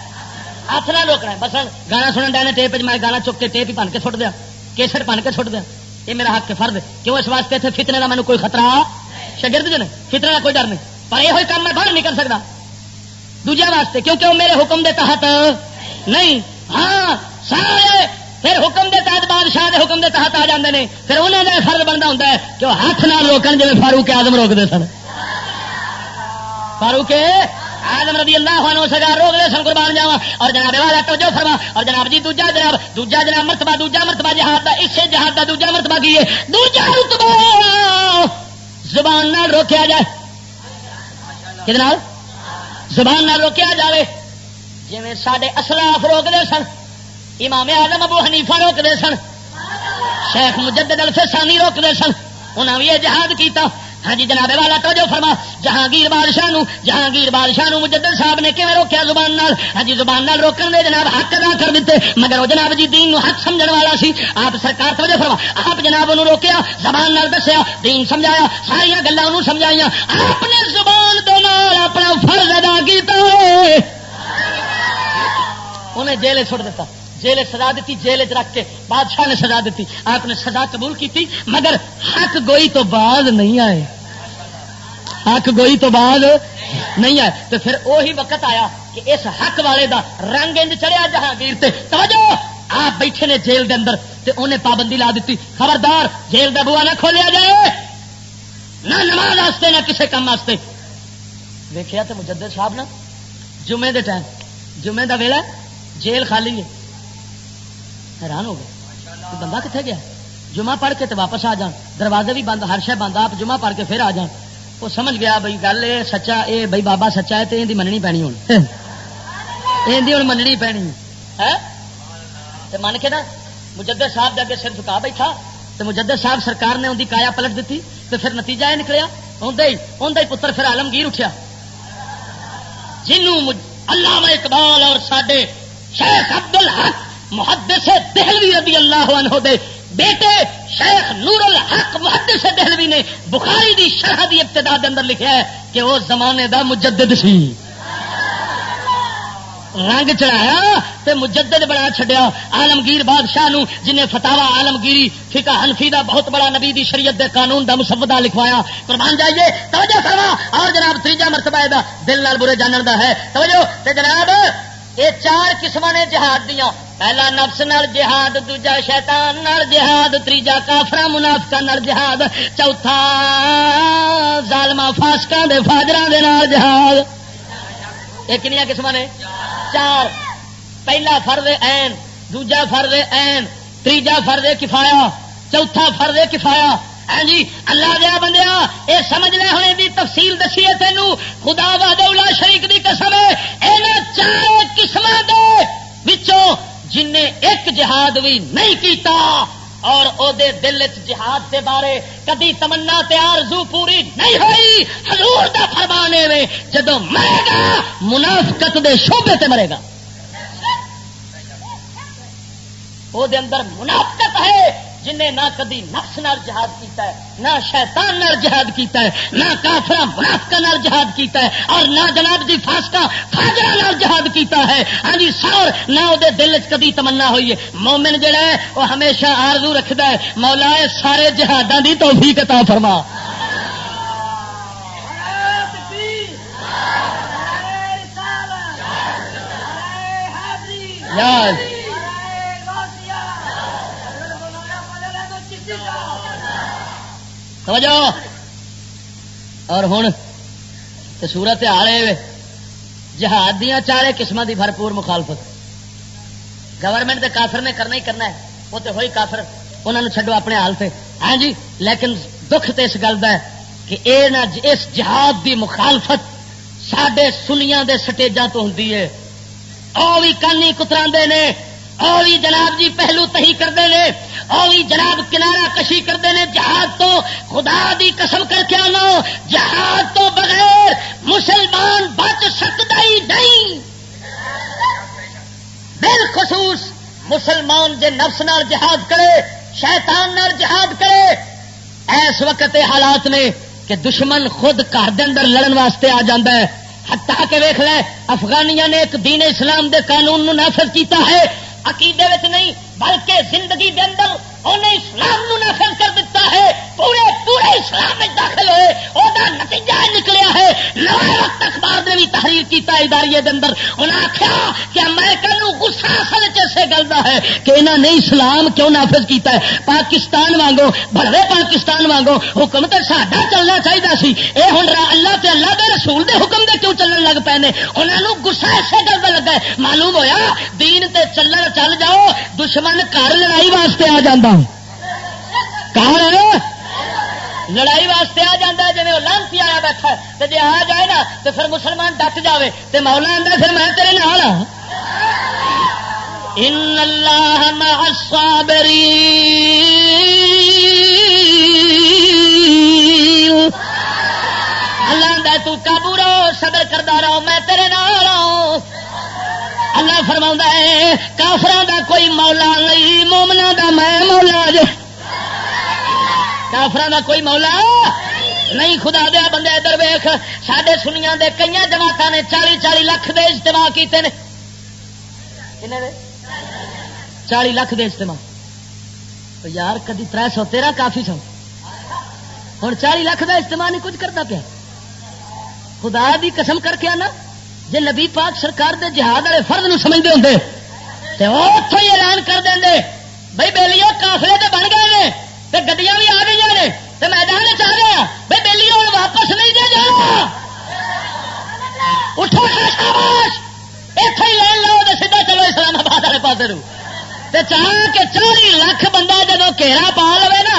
ہاتھ نہ روکنا ہے. بس گانا سنن ڈے ٹیپ میں گانا چک کے ٹیپ ہی بن کے سٹ دیا, کیسٹ بن کے سٹ دیا, یہ میرا حق ہے فرض. کیوں اس واسطے اتنے فتنے کا مینو کوئی خطرہ شاگرد جو نے فتنے کا کوئی ڈر نہیں, پر یہ کام میں باہر نہیں کر سکتا دوجے واسطے, کیونکہ وہ میرے حکم دے تحت نہیں. ہاں سارے پھر حکم دے تحت بادشاہ دے حکم دے تحت آ جاندے نے, پھر انہوں کا فرض بنتا ہوتا ہے کہ وہ ہاتھ نہ روکن جی فاروق اعظم روکتے سن. فاروق اعظم رضی اللہ عنہ سرکار روکتے سن, قربان جاواں. اور جناب والا توجہ فرما, اور جناب جی دوجا جناب مرتبہ جہاد دا, اسے جہاد دا دوجا مرتبہ کی ہے, دوجا رتبہ زبان نال روکیا جائے. کدے نال؟ زبان نال روکیا جائے. جویں ساڈے اسلاف روکتے سن, امام اعظم ابو حنیفہ روکتے سن, شیخ مجدد الفسانی روکتے سن, انہاں بھی یہ جہاد کیتا. ہاں جی جناب والا توجہ فرما, جہانگیر بادشاہ نو مجدد صاحب نے کیویں روکیا زبان نال. ہاں جی زبان نال روکن دے جناب حق ادا کر دیتے, مگر وہ جناب جی دین نو حق سمجھن والا سی. آپ سرکار توجہ فرما, آپ جناب انہوں روکیا, زبان نال دسیا, دین سمجھایا, ساری گلاں انہوں سمجھائیاں, آپ نے زبان دے نال اپنا فرض ادا کیتا, انہیں جیل چھوڑ دیتا, جیل سزا دیتی, جیل رکھ کے بادشاہ نے سزا دیتی, آپ نے سزا قبول کی, مگر حق گوئی تو بعد نہیں آئے, حق گوئی تو بعد نہیں آئے. تو پھر وہی وقت آیا کہ اس حق والے دا رنگ انج چڑھیا جہانگیر تے. توجہ, آپ بیٹھے نے جیل دے اندر تے انہیں پابندی لا دیتی, خبردار جیل دا بوا نہ کھولیا جائے, نہ نماز واسطے نہ کسی کام واسطے. دیکھا تو مجدد صاحب نا جمعے دے ٹائم, جمعے دا ویلا, جیل خالی ہے, حیران ہو گئے بندہ کتنے گیا. جمعہ پڑھ کے تو واپس آ جان, دروازے بھی بند, ہر شے بند, آپ جمعہ پڑھ کے پھر آ جان. وہ سمجھ گیا بھائی گل یہ سچا, یہ بھائی بابا سچا ہے تو یہ مننی پینی ہوں, یہ مننی پینی ہے. من کے نا مجدد صاحب دے اگے سر جھکا بیٹھا, تو مجدد صاحب سرکار نے ان کی کایا پلٹ دیتی, تو پھر نتیجہ یہ نکلیا, اندر ہی پتر پھر عالمگیر اٹھیا, جنوں علامہ اقبال اور ساڈے شیخ عبد الحق محدث دہلوی رضی اللہ عنہ دے بیٹے شیخ نور الحق محدث دہلوی نے بخاری دی شرح دی ابتدا دے اندر لکھا ہے کہ وہ زمانے دا مجدد سی. رنگ چڑھایا تے مجدد بنا چھڈیا عالمگیر بادشاہ نو, جنہیں فتاوا عالمگیری فقہ حنفی دا بہت بڑا نبی دی شریعت دے قانون دا مسودہ لکھوایا. قربان جائیے توجہ فرما. اور جناب تیجا مرتبہ دا دل نال برے جانن دا ہے. توجہ تے جناب یہ 4 قسم نے جہاد دیاں, پہلا نفس نال جہاد, دوجا شیطان نال جہاد, تیجا کافراں منافقاں نال جہاد, چوتھا ظالماں فاسقاں دے فاجراں دے نال جہاد. یہ کنیاں قسم نے؟ 4. پہلا فرض عین, دوجا فرض عین, تیجا فرض کفایا, چوتھا فرض کفایا. ہاں جی اللہ دیا بندیا, یہ سمجھ لے ہونے دی تفصیل دسی ہے تینوں, خدا وحدہ لا شریک دی قسم ہے, انہاں 4 قسماں دے وچوں جن نے ایک جہاد بھی نہیں کیتا اور او دے دل وچ جہاد دے بارے کدی تمنا تے آرزو پوری نہیں ہوئی, حضور دا فرمان ہے جدوں مرے گا منافقت دے شعبے تے مرے گا. او دے اندر منافقت ہے, جن نے نہ کدی نفس نال جہاد کیتا ہے, نہ شیطان نال جہاد کیتا ہے, نہ کافراں منافقاں نال جہاد کیتا ہے, اور نہ جناب جی فاسقاں فاجراں نال جہاد کیتا ہے. ہاں جی سور نہ او دے دل وچ کدی تمنا ہوئی ہے. مومن جڑا ہے وہ ہمیشہ آرزو رکھدا ہے مولا سارے جہاداں دی توفیق عطا فرما. یار سمجھو. اور ہوں تو صورت حال ہے جہاد دیا 4 قسم کی بھرپور مخالفت. گورنمنٹ کے کافر نے کرنا ہی کرنا ہے, وہ تو ہوئی کافر, انہوں نے چھڈو اپنے حال سے. ہاں جی لیکن دکھ تو اس گل کا ہے کہ اس جہاد کی مخالفت سڈے سنیاں دے سٹیجاں تو ہوندی ہے. او بھی کانی کتراندے نے, او بھی جناب جی پہلو تہی کرتے ہیں, او بھی جناب کنارہ کشی کرتے ہیں جہاد تو. خدا دی قسم کر کے آنا, جہاد تو بغیر مسلمان بچ سکتا ہی نہیں. بالخصوص مسلمان جے نفس نال جہاد کرے, شیطان نال جہاد کرے. اس وقت حالات نے کہ دشمن خود گھر دے اندر لڑن واسطے آ جاندہ ہے, حتیٰ کہ ویکھ لے افغانیاں نے ایک دین اسلام دے قانون نو نافذ کیتا ہے، عقیدے وچ نہیں بلکہ زندگی دے اندر انہیں اسلام نو نافذ کر دیتا ہے، پورے اسلام میں داخل ہوئے، وہ نتیجہ نکلیا ہے۔ نویں وقت اخبار نے بھی تحریر کیتا اداریے دے اندر، انہیں آخیا کہ امریکہ نو غصہ اصل سے گلدا ہے کہ انہوں نے اسلام کیوں نافذ کیتا ہے۔ پاکستان وانگو بڑے پاکستان وانگو حکم تو ساڈا چلنا چاہیے سی، یہ ہوں اللہ تے اللہ دے رسول دے حکم دے کیوں چلن لگ پے نے؟ انہوں نے غصہ ایسے گلدا لگا ہے، معلوم ہویا دین تے چل جاؤ دشمن گھر لڑائی واسطے آ جاندہ، لڑائی واسطے آ جاتا ہے، جی وہ لانسی آیا بیٹھا ہے تو جی آ جائے نا تو پھر مسلمان ڈٹ جائے تو مولا آتا پھر میں تیرے نال ہاں۔ ان اللہ مع الصابرین، اللہ آتا تو قابو رہو صبر کرتا رہو میں تیرے نال ہوں۔ اللہ فرماؤں ہے کافراں دا کوئی مولا نہیں، مومناں دا میں مولا جے، کافراں دا کوئی مولا نہیں۔ خدا دیا بندے ادھر ویخ، ساڈے سنیاں دے کئی جماعتاں نے 40-40 لاکھ دے اجتماع کیتے نے، 40 لاکھ دے اجتماع، یار کدی 313 کافی سن، ہوں 40 لاکھ دا اجتماع نہیں کچھ کرتا پیا۔ خدا دی قسم کر کے آنا جے نبی پاک سرکار دے جہاد والے فرض نو سمجھتے ہوندے تے اوتھوں ہی اعلان کر دیندے بھائی بیلیو قافلے تے بن گئے نے تے گڈیاں بھی آ گئی نے تے میدان چ آ گئے بھائی بیلیو ہن واپس نہیں دے جانا، اٹھو شاباش ایتھے ہی لین لو تے سیدھا چلو اسلام آباد والے پاسے نو تے چاہ کے 40 لاکھ بندہ جدوں گھیرا پا لوے نا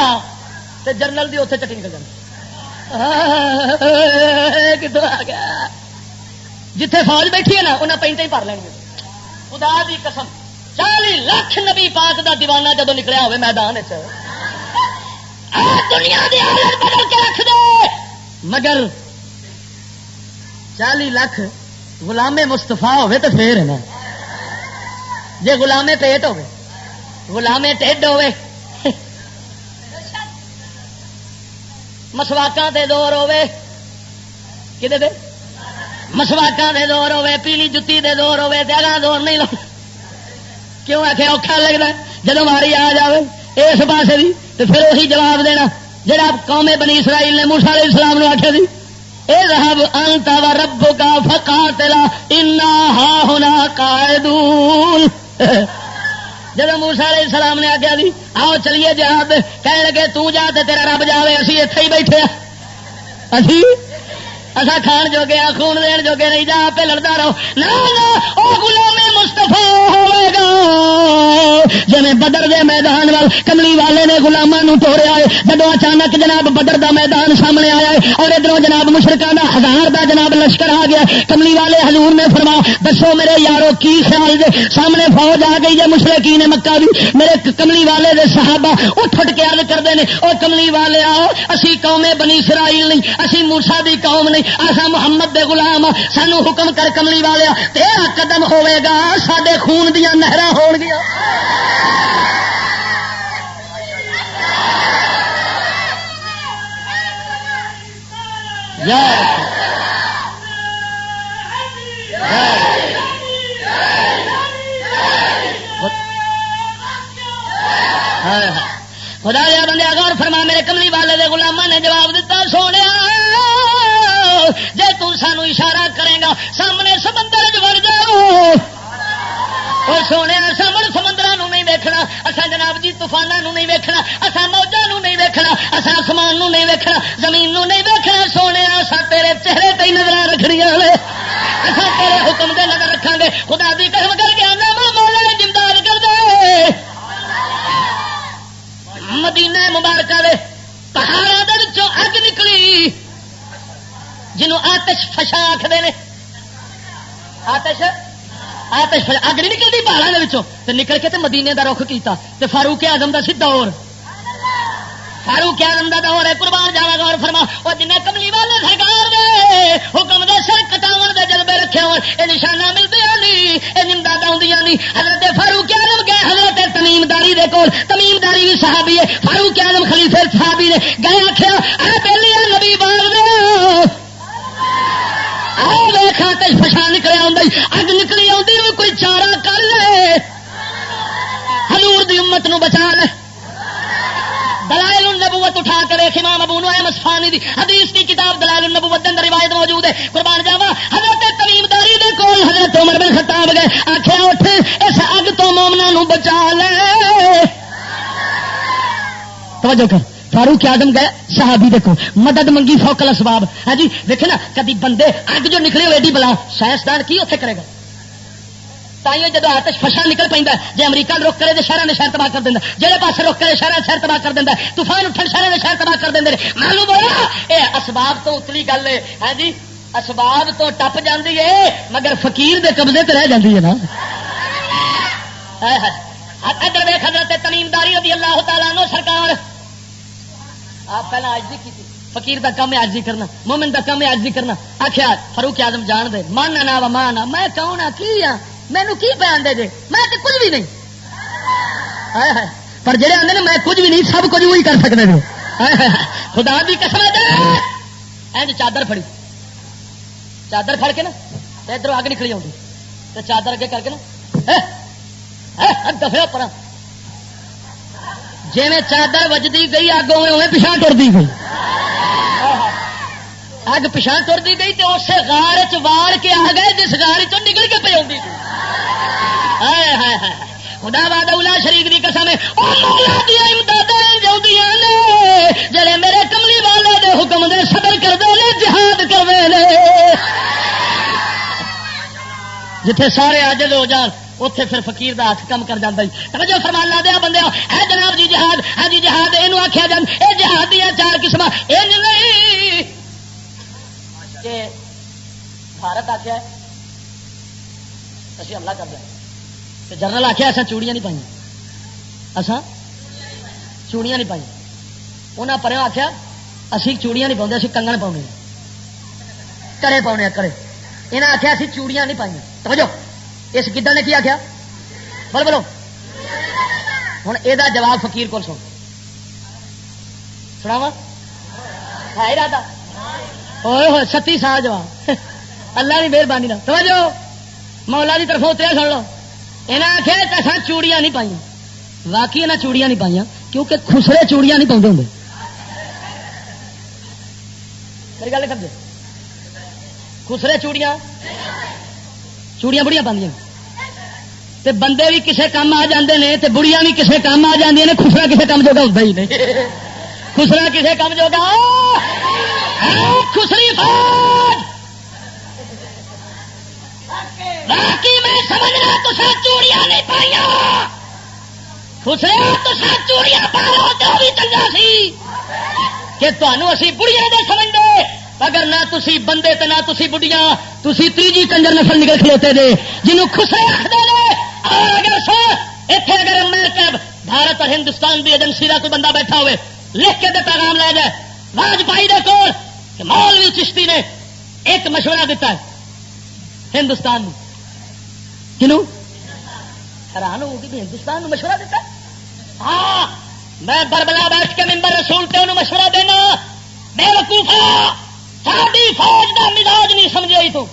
تے جرنل دی اوتھے چٹی نکل جاندی، کتوں آ گیا جتھے فوج بیٹھی ہے نا انہیں پینٹیں ہی بھر لیں گے۔ خدا دی قسم 40 لاکھ نبی پاک دا دیوانہ جدو نکلیا ہوئے میدان دنیا دی حالت بدل کے رکھ دے، مگر 40 لاکھ غلام مستفا ہوئے تو پھر ہے نا، جے غلام پیٹ ہوئے غلام ٹھڈ ہوئے مسواکاں دے دور ہوئے، کدے دے مسواکاں دے دور ہوئے، پیلی جتی دے دور ہوئے تے اگاں دور نہیں لو کیوں آ کے اوکھا لگتا جدو ماری آ جائے اس پاسے بھی تو پھر وہی جواب دینا جڑا قوم بنی اسرائیل نے موسیٰ علیہ السلام نے آخیا سی اذهب انت وربك فقاتلا انا هاهنا قاعدون۔ جب موسیٰ علیہ السلام نے آخیا سی آؤ چلیے جہاد، کہنے لگے تو جا تے تیرا رب جاوے، اسی اتنے ہی بیٹھے اسی اصا کھان جو گیا خون دین جو گے نہیں، جا پہ لڑتا رہو نا غلام مستفا ہوئے گا جی بدر دے میدان وال کملی والے نے غلاموں توڑیا ہے، جب اچانک جناب بدر دا میدان سامنے آیا ہے اور ادھر جناب مشرکاں دا 1000 دا جناب لشکر آ گیا، کملی والے حضور نے فرمایا دسو میرے یارو کی خیال دے، سامنے فوج آ گئی ہے مشرکین مکہ دی، میرے کملی والے دے صحابہ اٹھ کے عرض کرتے ہیں او کملی والے آؤ اسی قوم بنی اسرائیل نہیں، اسی موسیٰ دی قوم نہیں، آسا محمد دے غلام، سانو حکم کر کملی والے تیرا قدم ہوئے گا ساڈے خون دیاں نہراں ہون گیاں۔ خدا دیا بندے غور فرما میرے کملی والے دے غلاماں نے جواب دیتا سونے جے تو سانو اشارہ کرے گا سامنے سمندر وڑ جاؤ، اور سونے سامنے سمندر نہیں ویکھنا، اصا جناب جی طوفانوں نہیں ویکھنا، اصا موجوں نہیں ویکھنا، اصا آسمان نہیں ویکھنا، زمین نہیں ویکھنا، سونے اصا تیرے چہرے تے نظر رکھنیاں نے، اصا تیرے حکم دے نظر رکھاں گے۔ خدا دی قسم کر کے آنا مولا نے امداد کر دے۔ مدینہ مبارکہ دے پہاڑاں دے وچوں اگ نکلی جنوں آتش فشاں آکھدے نے، آتش فشاں اگ نہیں نکلتی پہاڑاں دے وچوں تے نکل کے تے مدینے دا رخ کیتا تے فاروق اعظم دا سی دور، فاروق اعظم دا دور ہے قربان جاوا غور فرما، او جن کملی والے سرکار دے حکم دے سر کٹاون دے جذبے رکھے ہون اے نشانہ ملدے نہیں، اے امداد آوندیاں نہیں۔ حضرت فاروق اعظم گئے حضرت تمیم داری دے کول، تمیم داری بھی صحابی ہے، فاروق اعظم خلیفہ صحابی نے گئے آکھیا اے بیلی نبی باغ دے آ ویکھ ویخ آتش فشان نکلیا اگ نکلی آتی کوئی چارہ کر لے حضور دی امت نو بچا لے. دلائل النبوت اٹھا کے ویکھ امام ابو نعیم اصفہانی دی حدیث کی کتاب دلائل النبوت دے اندر روایت موجود ہے. قربان جاواں حضرت تمیم داری دے کول حضرت عمر بن خطاب گئے آکھیا اٹھ اس اگ تو مومناں نو بچا لے. توجہ کر فاروق اعظم گئے صحابی دیکھو مدد منگی فوق الاسباب. ہاں جی دیکھے نا کدی بندے اگ جو نکلے ہوئے ایڈی بلا سائنسدان کی اتنے کرے گا. تائیوں جدو آتش فشان نکل پہ جی امریکہ رک کرے تو شہر نے شہر تباہ کر دینا جہے پاس رک کرے شہر شہر تباہ کر دینا طوفان اٹھن شہر نے شہر تباہ کر دیں. معلوم ہوا یہ اسباب تو اتلی گل ہے. ہاں جی اسباب تو ٹپ جاتی ہے مگر فقیر دے قبضے تے رہ جاتی ہے نا. ادھر ویکھ حضرت تمیم داری رضی اللہ تعالیٰ عنہ سرکار آپ پہلے عاجزی کی فقیر دا کام ہے عاجزی کرنا مومن دا کام ہے عاجزی کرنا. آخیا فاروق اعظم جان دے ماننا نہ و مانا میں کون ہاں کی ہاں مینو کی بیان دے جے میں تو کچھ بھی نہیں پر جڑے آدھے میں کچھ بھی نہیں سب کچھ وہی کر سکتے ہیں. خدا دی قسم ہے چادر پھڑی چادر پھڑ کے نا ادھر اگ نکلی آؤں تو چادر اگے کر کے نا دفے پر جی میں چادر وجدی گئی اگ اوے پچھا ٹرتی گئی اگ پچھا ٹرتی گئی تو اسے غار چ واڑ کے آ گئے جس غار چ نکل کے پی آتی. خدا باد اولا شریف کی قسم جڑے میرے کملی والے دے حکم دے صبر کرتے ہیں جہاد کرتے ہیں. جتھے سارے عاجز ہو جان اتے پھر فقیر دا ہاتھ کم کر جاتا. توجہ فرمان لا دیا بندے ہے جناب جی جہاد. ہاں جی جہاد یہ آخیا جان یہ جہاد دیا چار قسم نہیں کہ بھارت آخیا اسی حملہ کر دیا جنرل آخیا اصا چوڑیاں نہیں پائیں اصا چوڑیاں نہیں پائیں. انہیں پروں آخیا اسی چوڑیاں نہیں پاؤں اسی کنگن پاؤنے کرے پاؤنے کرے. انہیں آخیا اسی چوڑیاں نہیں پائیں. توجہ اس گدڑ نے کی آخیا بولو بولو ہوں یہ جواب فقیر کو سناوا ہے ارادہ ہوئے ہوئے 37 سال جواب اللہ کی مہربانی نہ توجہ مولا کی طرفوں اتریا سن لو. انہیں آخیا اصل چوڑیاں نہیں پائیں. واقعی انہیں چوڑیاں نہیں پائیں کیونکہ خسرے چوڑیاں نہیں پاؤں ہوں. میری گل کر دے خسرے چوڑیاں چوڑیاں بڑیاں پاندیاں تے بندے بھی کسے کام آ جاندے نے تے بڑیاں بھی کسے کام آ جاندیاں نے. خسرا کسے کام جوگا ہوتا ہی نہیں. خسرا کسے کام جوگا خسری فوج باقی میں سمجھنا تو چوڑیاں نہیں پائیا خسرے تو چوڑیاں پاؤ تو بھی چنگا سی کہ تمہوں اسی بڑیاں دے سمجھ دے اگر نہ تسی بندے تے نہ تسی بڑھیاں تسی تیجی کنجر نسل نکل کھلوتے دے جنہوں خسرے آخدے نے. اگر سو اتنے اگر امریکہ بھارت اور ہندوستان کی ایجنسی کا کوئی بندہ بیٹھا ہوئے لکھ کے دے پیغام لے جائے واجپئی دے کول کہ مولوی چشتی نے ایک مشورہ دیتا ہے ہندوستان میں کنوں حیران ہوگی بھی ہندوستان میں مشورہ دیتا ہے. ہاں میں بربلا بیٹھ کے ممبر رسول تے انہوں مشورہ دینا بے وقوفا ساری فوج کا مزاج نہیں سمجھائی تو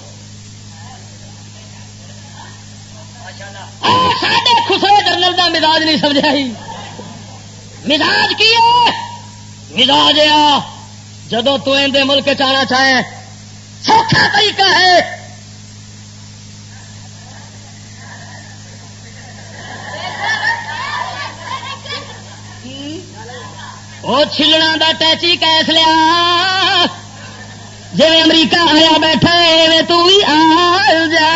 ساڈے خسرے جنرل کا مزاج نہیں سمجھائی. مزاج کی ہے مزاج آ جدو تو اندے ملک چاہنا چاہے سوکھا طریقہ ہے وہ چھلنا دا ٹیچی کیس لیا جی امریکہ آیا بیٹھا ہے تو بھی آ جا.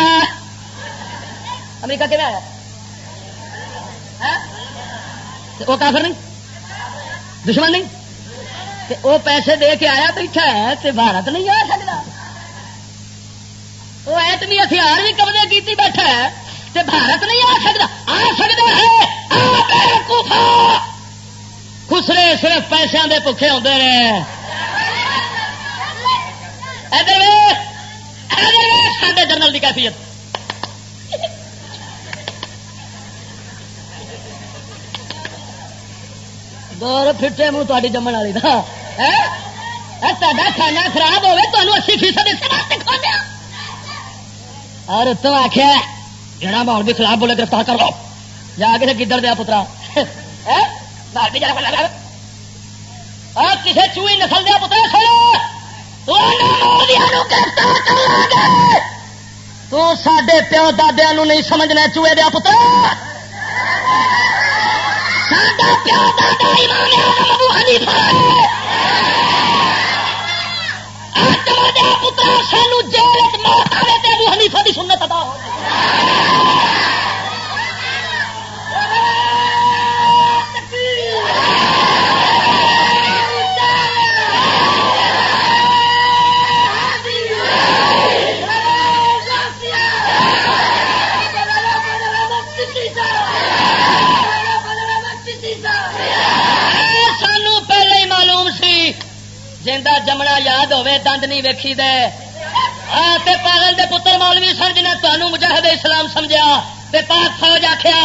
امریکہ کیوں آیا وہ کافر نہیں دشمن نہیں وہ پیسے دے کے آیا بیٹھا ہے تو بھارت نہیں آ سکتا. وہ ایٹمی ہتھیار بھی قبضے کیتی بیٹھا ہے تو بھارت نہیں آ سکتا. آ سکتا ہے خسرے صرف پیسوں کے بھوکے ہوتے ہیں. ساڈے جنرل کی کیفیت دور پھٹے منہ تاری جمن والی تا کھانا خراب ہوے تو 80% اس واسطے کھانے اور تم آخیا جڑا ماحول کے خلاف بولے گرفتار کر لو جا کے گدڑ دیا پترا کسی چوئی نسل دیا پترا تو سڈے پیو دادیا نہیں سمجھنا چوہے دیا پترا ساڈا پیو دادا امام اعظم ابو حنیفہ دیا پترا سانو جیل موت آئے تو ابو حنیفہ کی سنت ادا ہو سانو پہلے ہی معلوم سی جا جمنا یاد ہوے دند نہیں ویکھی دے پاگل دے پتر مولوی سن جنہیں تمہوں مجاہد اسلام سمجھا تے پاک فوج آخیا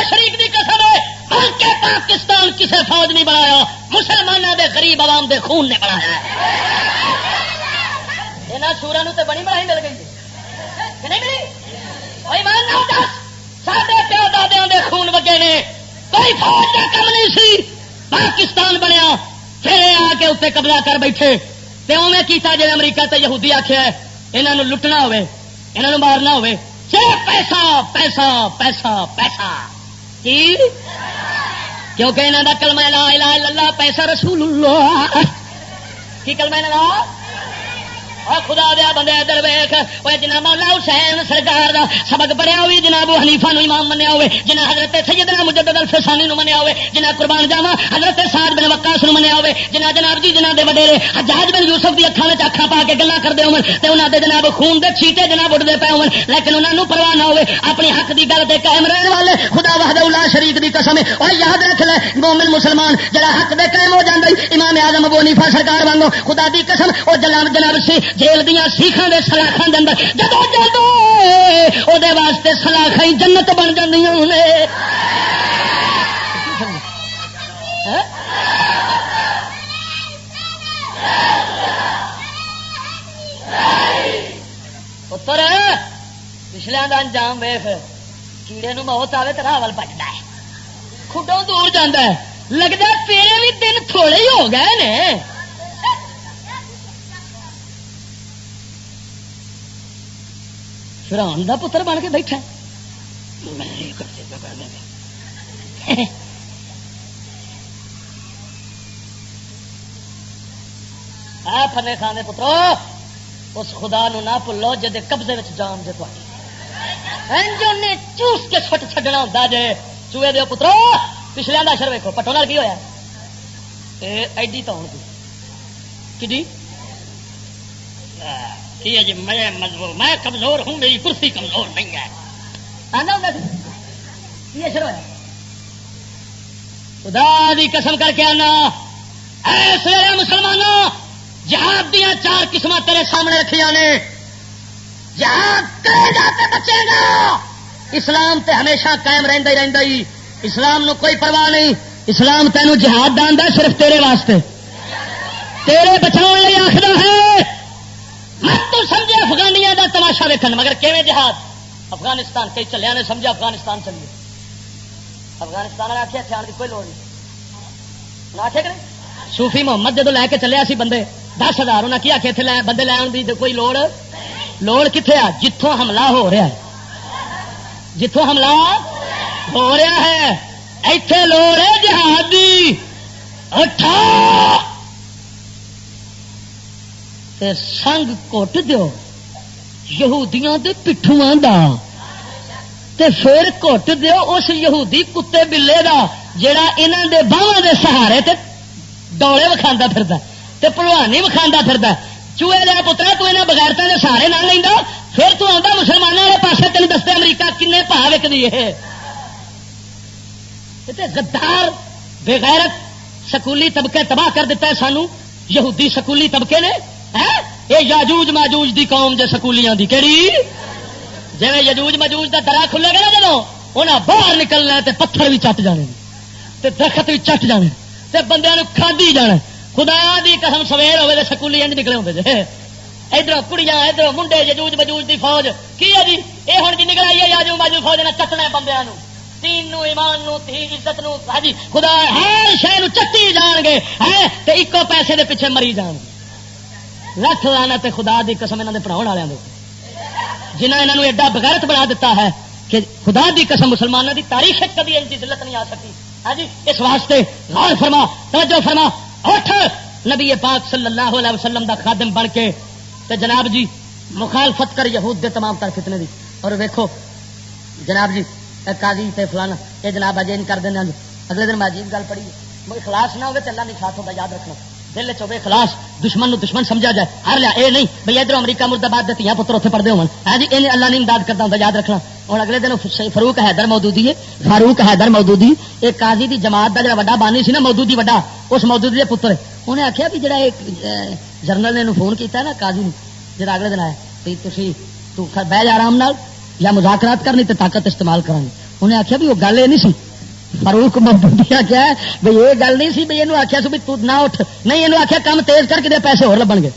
شریف کی قسم ہے کہ پاکستان کسے فوج نہیں بنایا مسلمانوں دے غریب عوام دے خون نے بنایا یہاں سورا تے بنی بنائی مل گئی کہ نہیں ملی سارے پیو دادیاں دے خون وگے نے کوئی فوج کا کم نہیں سی پاکستان بنیا پھر آ کے اتنے قبضہ کر بیٹھے تے اوویں کیتا جی امریکہ تے یہودی آخیا یہاں لٹنا ہوے یہاں مارنا ہوے صرف پیسہ پیسہ پیسہ پیسہ کی کیونکہ یہاں کا کلمہ لا الہ الا اللہ پیسہ رسول اللہ کی کلمہ لا خدا دیا بندے ادھر ویخ جناب مولا حسین سرکار دا سبق پڑھیا ہوئی جناب حنیفہ نو امام منیا ہوئے جنہ حضرت سیدنا مجدد الفسانی نو منیا ہوئے جنہ قربان جاوا حضرت سعد بن وقاص نو منیا ہوئے جنہ جناب جی جنہ دے وڈیرے حجاج بن یوسف دی اکھاں وچ اکھاں پا کے گلاں کردے ہون تے انہاں دے جناب خون دے چھیٹے جناب اڑدے پے ہون لیکن انہاں نو پرواہ نہ ہوئے اپنی حق دی گل تے قائم رہن والے خدا وحدہ لا شریک دی قسم ہے او یاد رکھ لے مومن مسلمان جڑا حق دے قائم ہو جاندا امام اعظم ابو حنیفہ سرکار وانگو خدا دی قسم او جناب سی جیل دیاں سیخاں دے سلاخاں دے اندر جدوں او دے واسطے سلاخاں جنت بن جاندیاں نے پتر پچھلے کا انجام ویخ کیڑے نو موت آئے تو راہ بچتا ہے کھڈوں دور جانا ہے لگتا تیرے بھی دن تھوڑے ہی ہو گئے نے فرعون دا پتر بن کے بیٹھا فنے خان پترو اس خدا نو نہ بھولو جے قبضے جان جے نے چوس کے سٹ چڈنا ہوتا جے چوہے دے پترو پچھلے کا اشر ویکو پٹو نال کی ہویا ایڈی تو جی میں کمزور ہوں میری کرسی کمزور نہیں ہے اشر ہوا خدا دی قسم کر کے آنا ایسے مسلمانوں جہاد دیا 4 قسم تیرے سامنے رکھیا نے جہاد کرے گا تے بچے گا اسلام تے ہمیشہ قائم رہندا ہی رہندا ہی اسلام نو کوئی پرواہ نہیں اسلام تینوں جہاد داندا صرف تیرے واسطے تیرے بچاؤ لئی آخدا ہے مت تو سمجھے افغانیاں دا تماشا ویکھن مگر کیویں جہاد افغانستان کئی چلیا نے سمجھا افغانستان چلیے افغانستان والے آخیا ہتھیار کی کوئی لوڑ نہیں آخیا کہ صوفی محمد جدو لے کے چلیا سی بندے 10,000 انہیں کی آخیا اتنے بندے لین کی کوئی لوڑ کتنے آ جتوں حملہ ہو رہا ہے جتوں حملہ ہو رہا ہے ایتھے لوڑ ہے جہاد دی اٹھا تے سنگ کٹ دیو یہودیاں دے پٹھواں دا تے پھر کٹ دیو اس یہودی کتے بلے دا جڑا انہاں دے باواں دے سہارے تے ڈولے وکھاندا پھردا تے پلوانی وکھاندا پھردا چوہے دے پترا تو انہاں بغیرتاں دے سہارے نہ لیندا پھر تو آندا مسلماناں والے پاسے تینوں دستے امریکہ کنے بھا وکدی ہے تے غدار بے غیرت سکولی طبقے تباہ کر دیتا ہے سانو یہودی سکولی طبقے نے یہ یاجوج ماجوج دی قوم جے سکولیاں دی کیڑی جی یجوج ماجوج دا درا کھلے گا نا جدوں انہاں باہر نکلنا تے پتھر بھی چٹ جانے تے درخت بھی چٹ جانے تے بندیاں نوں کھادی جانا خدا دی قسم سویر ہوے تے سکولی انج نکلے ہوندے جے ادھر کڑیاں ادھر منڈے یجوج بجوج دی فوج کی ہے جی یہ ہوں جی نکل آئی ہے یاجوج ماجوج فوج نے کٹنا بندیاں نو دین نو ایمان نو تھی عزت نو ہاں جی خدا ہر شے نو چٹی جان گے ہے تے اکو پیسے دے پیچھے مری جان گے لکھ لانا تے خدا دی قسم انہاں دے پڑھاون والےاں دے جنہاں انہاں نو ایڈا بغیرت بنا دیتا ہے کہ خدا دی قسم مسلمانوں دی تاریخ کبھی ان کی ذلت نہیں آ سکی ہاں جی اس واسطے غور فرما توجہ فرما اٹھ نبی پاک صلی اللہ علیہ وسلم دا خادم بن کے تے جناب جی مخالفت کر یہود دے تمام تر فتنے دی اور ویکھو جناب جی قاضی تے فلانا یہ جناب اجے نہیں کر دینا اگلے دن میں عجیب گل پڑھی اخلاص نہ ہوگا تو اللہ نہیں ساتھ ہوگا یاد رکھنا دل چوبے اخلاص دشمن نو دشمن سمجھا جائے ہر لیا اے نہیں بھئی ادھر امریکہ مرد دے تیاں پتر اتنے پڑھتے ہو ہاں جی یہ اللہ نہیں امداد کرتا ہوں یاد رکھنا اور اگلے دن فاروق حیدر مودودی ہے فاروق حیدر مودودی ایک قاضی دی جماعت دا جڑا وڈا بانی سی نا مودودی وڈا اس مودودی دے پتر انہیں آخیا بھی جڑا ایک جرنل نے فون کیتا ہے نا قاضی نے جڑا اگلے دن آیا بھی تھی تو بہ جا آرام نال یا مذاکرات کرنی تے طاقت استعمال کرانی انہیں آخیا بھی وہ گل یہ نہیں سی فاروق مودودی آخیا بھائی یہ گل نہیں سی بھائی یہ آخیا سی بھی تو نہ اٹھ نہیں یہ آخیا کام تیز کر کے پیسے ہو لبن گے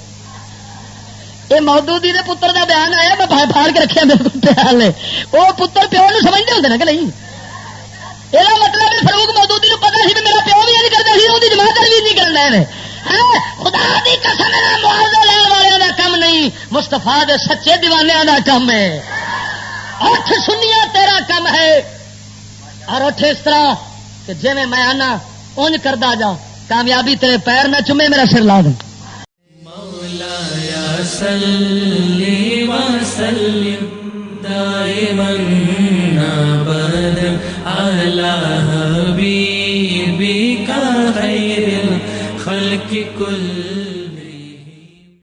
یہ مودودی دے پتر دا بیان آیا میں پھاڑ کے رکھا میرے کو پیال نے وہ پتر پیو نو سمجھتے ہوتے نا کہ نہیں یہ مطلب ہے فاروق مودودی نو پتا سی بھی میرا پیو بھی نہیں کرتا سی وہ جماعت بھی نہیں کرنا ہے خدا دی قسم معاوضہ لین والوں کا کم نہیں مستفا دے سچے دیوانیاں دا کم ہے اٹھ سنیا تیرا کم ہے اور اٹھ اس طرح کہ جی میں آنا اونج کردا جا کامیابی تیرے پیر نہ چومے میرا سر لا دے مولایا صلی وسلم دائما ابدا علی